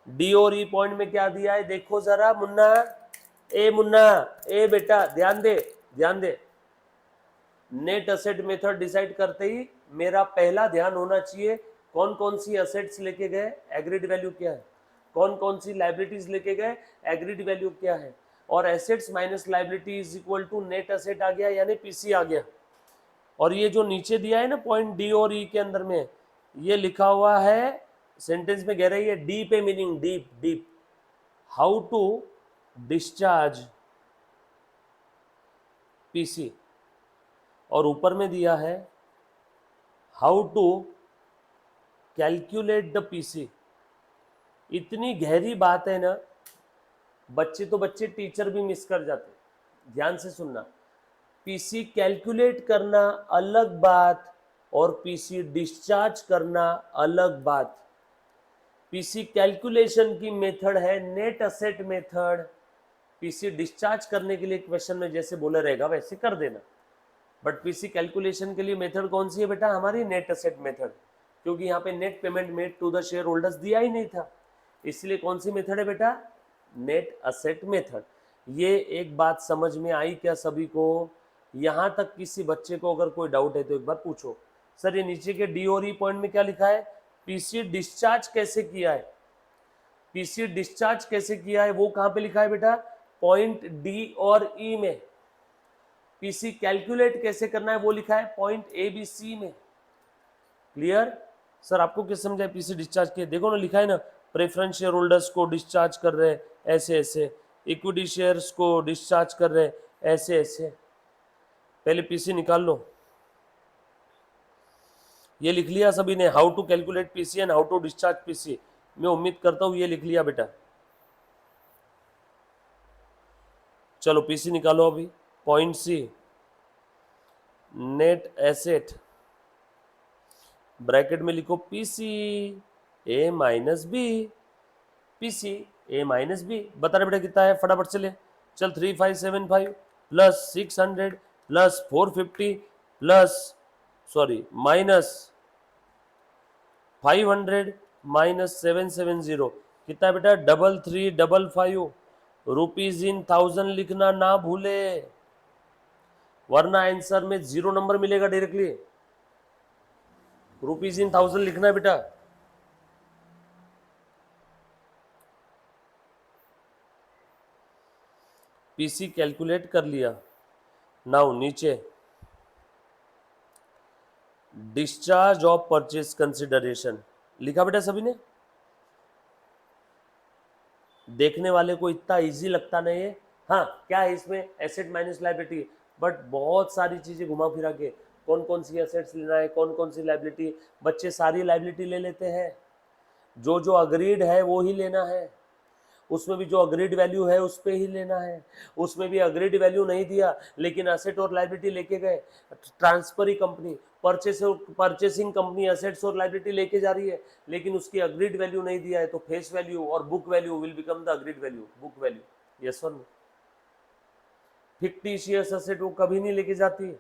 डी और ई पॉइंट में क्या दिया है देखो जरा मुन्ना, मुन्ना बेटा ध्यान दे ध्यान दे, नेट असेट मेथड डिसाइड करते ही मेरा पहला ध्यान होना चाहिए कौन कौन सी असेट्स लेके गए, एग्रीड वैल्यू क्या है, कौन कौन सी लाइबिलिटीज लेके गए, एग्रीड वैल्यू क्या है, और assets minus liability is equal to net asset आ गया यानी पीसी आ गया। और ये जो नीचे दिया है ना पॉइंट डी और ई के अंदर में, ये लिखा हुआ है सेंटेंस में गहराई है, डीप है meaning deep deep, how to discharge PC, और ऊपर में दिया है how to calculate the PC. इतनी गहरी बात है ना, बच्चे तो बच्चे, टीचर भी मिस कर जाते। ध्यान से सुनना, पीसी कैलकुलेट करना अलग बात और पीसी डिस्चार्ज करना अलग बात। पीसी कैलकुलेशन की मेथड है net asset method, PC discharge करने के लिए क्वेश्चन में जैसे बोला रहेगा वैसे कर देना, बट पीसी कैलकुलेशन के लिए मेथड कौन सी है बेटा, हमारी नेट असेट मेथड, क्योंकि यहाँ पे net payment made to the share holders दिया ही नहीं था, इसलिए कौन सी मेथड है बेटा, नेट असेट मेथड। ये एक बात समझ में आई क्या सभी को? यहाँ तक किसी बच्चे को अगर कोई डाउट है तो एक बार पूछो। सर ये नीचे के डी और ई पॉइंट में क्या लिखा है, पीसी डिस्चार्ज कैसे किया है, पीसी डिस्चार्ज कैसे किया है वो कहाँ पे लिखा है बेटा, पॉइंट डी और ई में। पीसी कैलकुलेट कैसे करना है वो लिखा है पॉइंट ए बी सी में। क्लियर? सर आपको क्या समझा पीसी डिस्चार्ज किया, देखो ना लिखा है ना, प्रेफरेंस शेयर होल्डर्स को डिस्चार्ज कर रहे ऐसे ऐसे, इक्विटी शेयर्स को डिस्चार्ज कर रहे ऐसे ऐसे। पहले पीसी निकाल लो, ये लिख लिया सभी ने, how to calculate PC and how to discharge PC. मैं उम्मीद करता हूं ये लिख लिया बेटा। चलो पीसी निकालो अभी, point C net asset, bracket में लिखो PC A minus B, PC A minus B, बता रहे बेटा कितना है, फटाफट से ले चल, 3575 plus 600 plus 450 plus sorry minus 500 minus 770 कितना बेटा, 3355 रुपीज इन 1000 लिखना ना भूले, वरना आंसर में 0 नंबर मिलेगा डायरेक्टली। रुपीज इन 1000 लिखना है बेटा। पीसी कैलकुलेट कर लिया, नाउ नीचे डिस्चार्ज ऑफ परचेज कंसिडरेशन लिखा बेटा सभी ने। देखने वाले को इतना इजी लगता नहीं है, हाँ क्या है इसमें, एसेट माइनस लायबिलिटी, बट बहुत सारी चीजें घुमा फिरा के, कौन कौन सी एसेट्स लेना है, कौन कौन सी लायबिलिटी, बच्चे सारी लायबिलिटी ले लेते हैं, जो जो अग्रीड है वो ही लेना है, उसमें भी जो अग्रीड वैल्यू है उस पे ही लेना है, उसमें भी अग्रीड वैल्यू नहीं दिया लेकिन असेट और लायबिलिटी लेके गए, transferee company purchasing company assets और लायबिलिटी लेके जा रही है लेकिन उसकी अग्रीड वैल्यू नहीं दिया है, तो फेस वैल्यू और book value will become the agreed value, book value, yes और नो। फिक्टिशियस असेट वो कभी नहीं लेके जाती,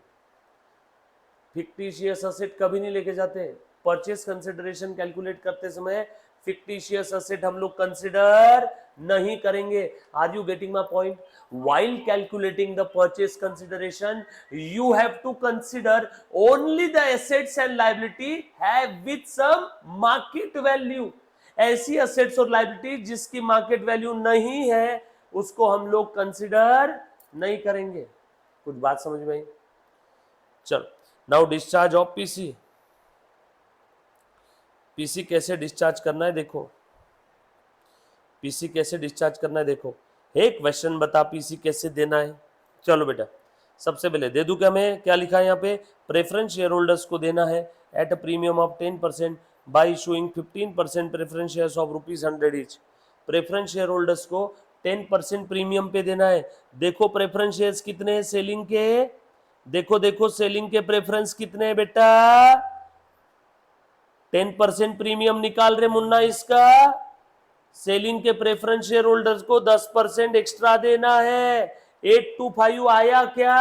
फिक्टिशियस असेट कभी नहीं लेके जाते, परचेस कंसिडरेशन कैलकुलेट करते समय फिक्टिशियस असेट हम लोग कंसिडर नहीं करेंगे। Are you getting my point? While calculating the purchase consideration you have to consider only the assets and liability have with some market value. ऐसी असेट्स और लायबिलिटी जिसकी मार्केट वैल्यू नहीं है उसको हम लोग कंसिडर नहीं करेंगे। कुछ बात समझ में आई? चलो now discharge of PC, PC कैसे डिस्चार्ज करना है देखो, पीसी कैसे डिस्चार्ज करना है देखो, एक क्वेश्चन बता पीसी कैसे देना है। चलो बेटा सबसे पहले दे दूं क्या, मैं क्या लिखा है यहाँ पे, प्रेफरेंस शेयर होल्डर्स को देना है eight a premium of 10% by issuing 15% preference shares of ₹100 each. Preference share holders को 10% प्रीमियम पे देना है। देखो प्रेफरेंस शेयर्स कितने हैं सेलिंग के, देखो देखो सेलिंग के प्रेफरेंस कितने हैं बेटा, 10% प्रीमियम निकाल रहे मुन्ना इसका, सेलिंग के प्रेफरेंस शेयर होल्डर्स को 10% एक्स्ट्रा देना है। 825 आया क्या?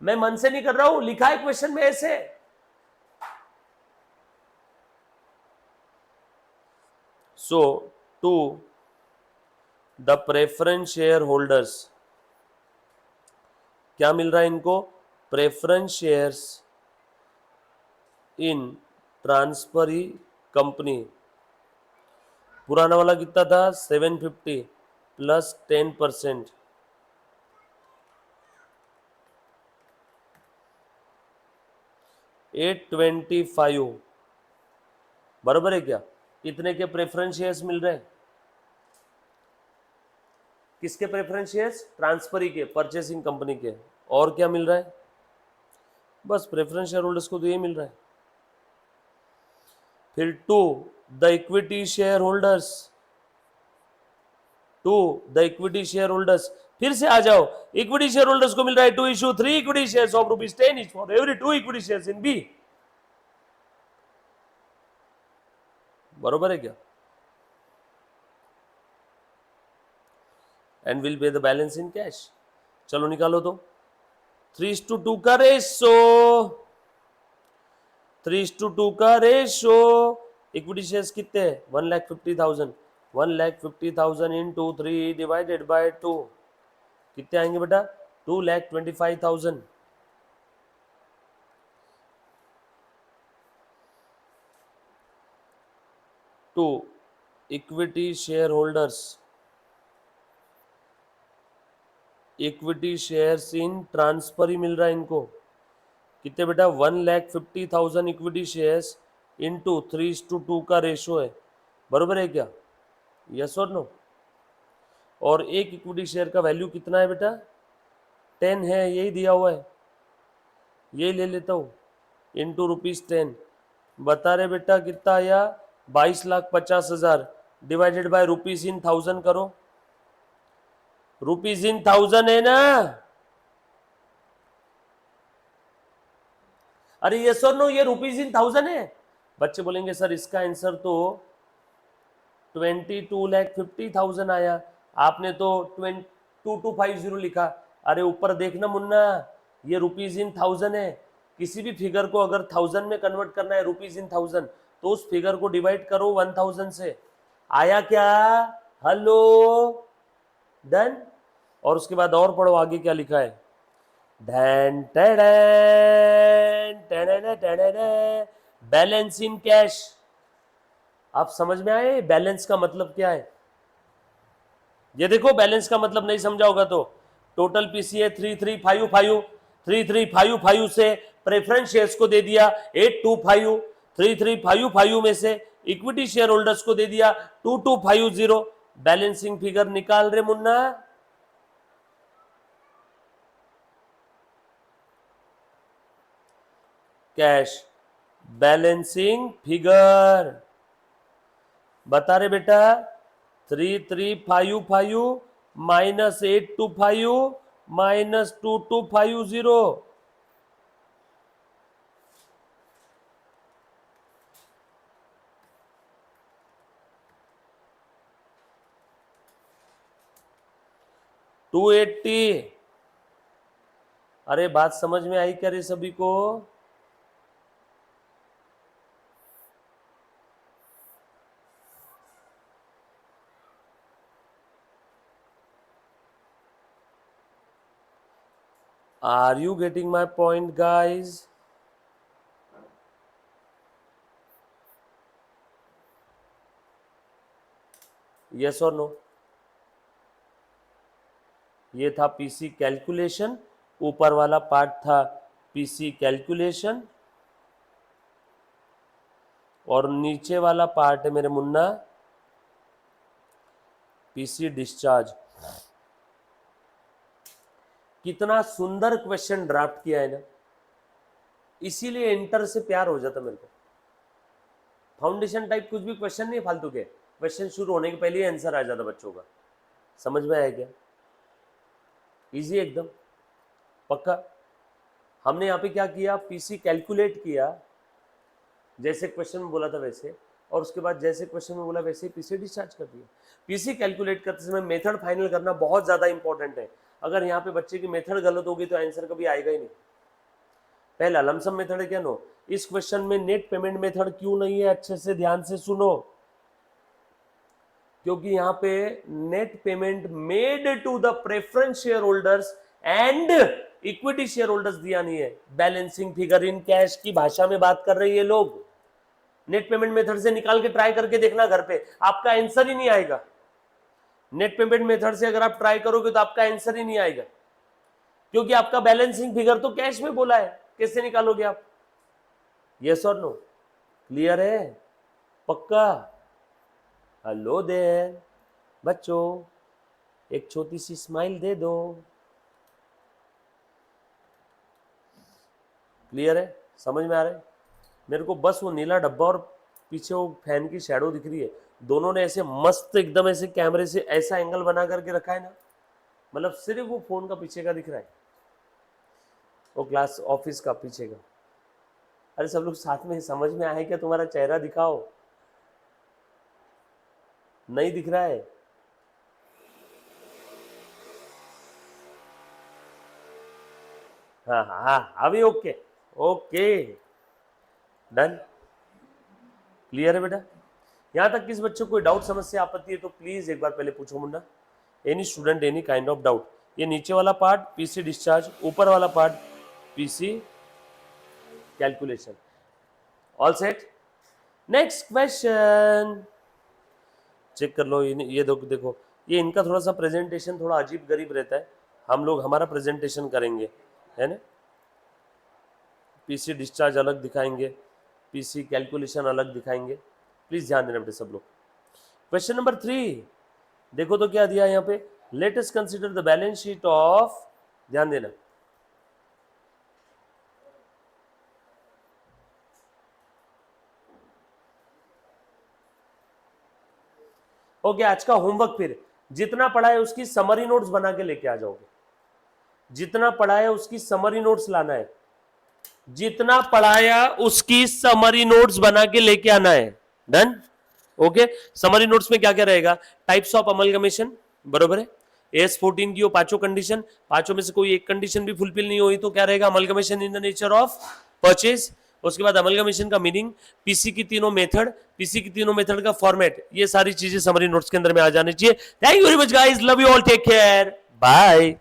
मैं मन से नहीं कर रहा हूं, लिखा है क्वेश्चन में ऐसे। So to the preference share holders क्या मिल रहा है इनको, preference shares in transferee company, पुराना वाला कितना था 750 प्लस 10%, 825, बराबर है क्या? कितने के प्रेफरेंस शेयर्स मिल रहे हैं? किसके प्रेफरेंस शेयर्स? ट्रांसफरी के, परचेसिंग कंपनी के। और क्या मिल रहा है? बस प्रेफरेंस शेयर होल्डर्स को तो ये मिल रहा है। फिर to the equity share holders, to the equity share holders, फिर से आ जाओ, इक्विटी शेयर होल्डर्स को मिल रहा है to issue 3 equity shares of ₹10 each for every 2 equity shares in B, बरोबर है क्या? And will pay the balance in cash. चलो निकालो तो, 3:2 का रेशो, 3:2 का रेशो, इक्विटी शेयर्स कितने हैं? 1,50,000, 1,50,000 इंटू 3 डिवाइडेड बाय 2, कितने आएंगे बेटा? 2,25,000। To equity share holders, equity shares in transfer ही मिल रहा है इनको, कितने बेटा? 1,50,000 इक्विटी शेयर्स इंटू 3:2 का रेशो है, बरोबर है क्या? यस और नो? और एक इक्विटी शेयर का वैल्यू कितना है बेटा? 10 है, यही दिया हुआ है, यही ले लेता हूँ, इंटू ₹10। बता रहे बेटा कितना आया? 22,50,000 डिवाइडेड बाय रुपीज इन 1000 करो, रुपीज इन 1000 है ना? अरे ये सर नो, ये रुपीज इन 1000 है। बच्चे बोलेंगे सर इसका आंसर तो 22,50,000 आया, आपने तो 2250 लिखा। अरे ऊपर देखना मुन्ना, ये रुपीज इन 1000 है, किसी भी फिगर को अगर 1000 में कन्वर्ट करना है, रुपीज इन 1000, तो उस फिगर को डिवाइड करो 1000 से। आया क्या? Hello, done. और उसके बाद और पढ़ो आगे क्या लिखा है। Balance in cash. आप समझ में आए बैलेंस का मतलब क्या है? ये देखो, बैलेंस का मतलब नहीं समझा होगा तो, टोटल पीसी है 3,355, 3,355 से प्रेफरेंस शेयर्स को दे दिया 825, 3,355 में से इक्विटी शेयर होल्डर्स को दे दिया 2,250। बैलेंसिंग फिगर निकाल रहे मुन्ना। कैश बैलेंसिंग फिगर बता रहे बेटा, 3,355 माइनस 825 माइनस 2,250, $280। अरे बात समझ में आई क्या रे सभी को? Are you getting my point, guys? Yes or no? ये था पीसी कैलकुलेशन, ऊपर वाला पार्ट था पीसी कैलकुलेशन, और नीचे वाला पार्ट है मेरे मुन्ना पीसी डिस्चार्ज। कितना सुंदर क्वेश्चन ड्राफ्ट किया है ना, इसीलिए इंटर से प्यार हो जाता मेरे को। फाउंडेशन टाइप कुछ भी क्वेश्चन नहीं फालतू के, क्वेश्चन शुरू होने के पहले ही आंसर आ जाता बच्चों का। समझ में आया क्या? इजी एकदम, पक्का। हमने यहाँ पे क्या किया, पीसी कैलकुलेट किया, जैसे क्वेश्चन में बोला था वैसे, और उसके बाद जैसे क्वेश्चन में बोला वैसे ही पीसी डिस्चार्ज कर दिया। पीसी कैलकुलेट करते समय मेथड फाइनल करना बहुत ज्यादा इंपॉर्टेंट है। अगर यहाँ पे बच्चे की मेथड गलत होगी तो आंसर कभी आएगा ही नहीं। पहला लमसम मेथड है क्या? नो। इस क्वेश्चन में नेट पेमेंट मेथड क्यों नहीं है, अच्छे से ध्यान से सुनो, क्योंकि यहाँ पे net payment made to the preference share holders and equity share holders दिया नहीं है। बैलेंसिंग फिगर इन कैश की भाषा में बात कर रहे हैं लोग। नेट पेमेंट मेथड से निकाल के ट्राई करके देखना घर पे, आपका आंसर ही नहीं आएगा। नेट पेमेंट मेथड से अगर आप ट्राई करोगे तो आपका आंसर ही नहीं आएगा, क्योंकि आपका बैलेंसिंग फिगर तो कैश में बोला है, कैसे निकालोगे आप? यस और नो? क्लियर है? पक्का? हेलो देयर बच्चों, एक छोटी सी स्माइल दे दो। क्लियर है? समझ में आ रहा है? मेरे को बस वो नीला डब्बा और पीछे वो फैन की शैडो दिख रही है, दोनों ने ऐसे मस्त एकदम ऐसे कैमरे से ऐसा एंगल बना करके रखा है ना, मतलब सिर्फ वो फोन का पीछे का दिख रहा है, वो क्लास ऑफिस का पीछे का। अरे सब लोग साथ में, समझ में आए क्या? तुम्हारा चेहरा दिखाओ। नहीं दिख रहा है? हाँ हाँ हाँ, अभी ओके ओके, डन। क्लियर है बेटा? यहां तक किस बच्चों को कोई डाउट, समस्या, आपत्ति है तो प्लीज एक बार पहले पूछो मुन्ना। Any student any kind of doubt? ये नीचे वाला पार्ट पीसी डिस्चार्ज, ऊपर वाला part PC calculation. All set? Next question check कर लो। ये देखो, ये इनका थोड़ा सा प्रेजेंटेशन थोड़ा अजीब गरीब रहता है, हम लोग हमारा प्रेजेंटेशन करेंगे, है ना? पीसी डिस्चार्ज अलग दिखाएंगे, पीसी कैलकुलेशन अलग दिखाएंगे, प्लीज ध्यान देना बेटे सब लोग। क्वेश्चन नंबर 3 देखो तो क्या दिया है यहाँ पे, let us consider the balance sheet of, ध्यान देना, ओके। आज का होमवर्क फिर जितना पढ़ा है उसकी समरी नोट्स बना के लेके आ जाओगे, जितना पढ़ाया उसकी समरी नोट्स लाना है, जितना पढ़ाया उसकी समरी नोट्स बना के लेके आना है। डन? ओके। समरी नोट्स में क्या क्या रहेगा? टाइप्स ऑफ अमलगमेशन, बरोबर है। AS14 की वो पांचों कंडीशन, पांचों में से कोई एक कंडीशन भी फुलफिल नहीं हुई तो क्या रहेगा? Amalgamation in the nature of purchase. उसके बाद अमलगमेशन का मीनिंग, पीसी की तीनों मेथड, पीसी की तीनों मेथड का फॉर्मेट, ये सारी चीजें समरी नोट्स के अंदर में आ जानी चाहिए। Thank you very much guys, love you all, take care, bye.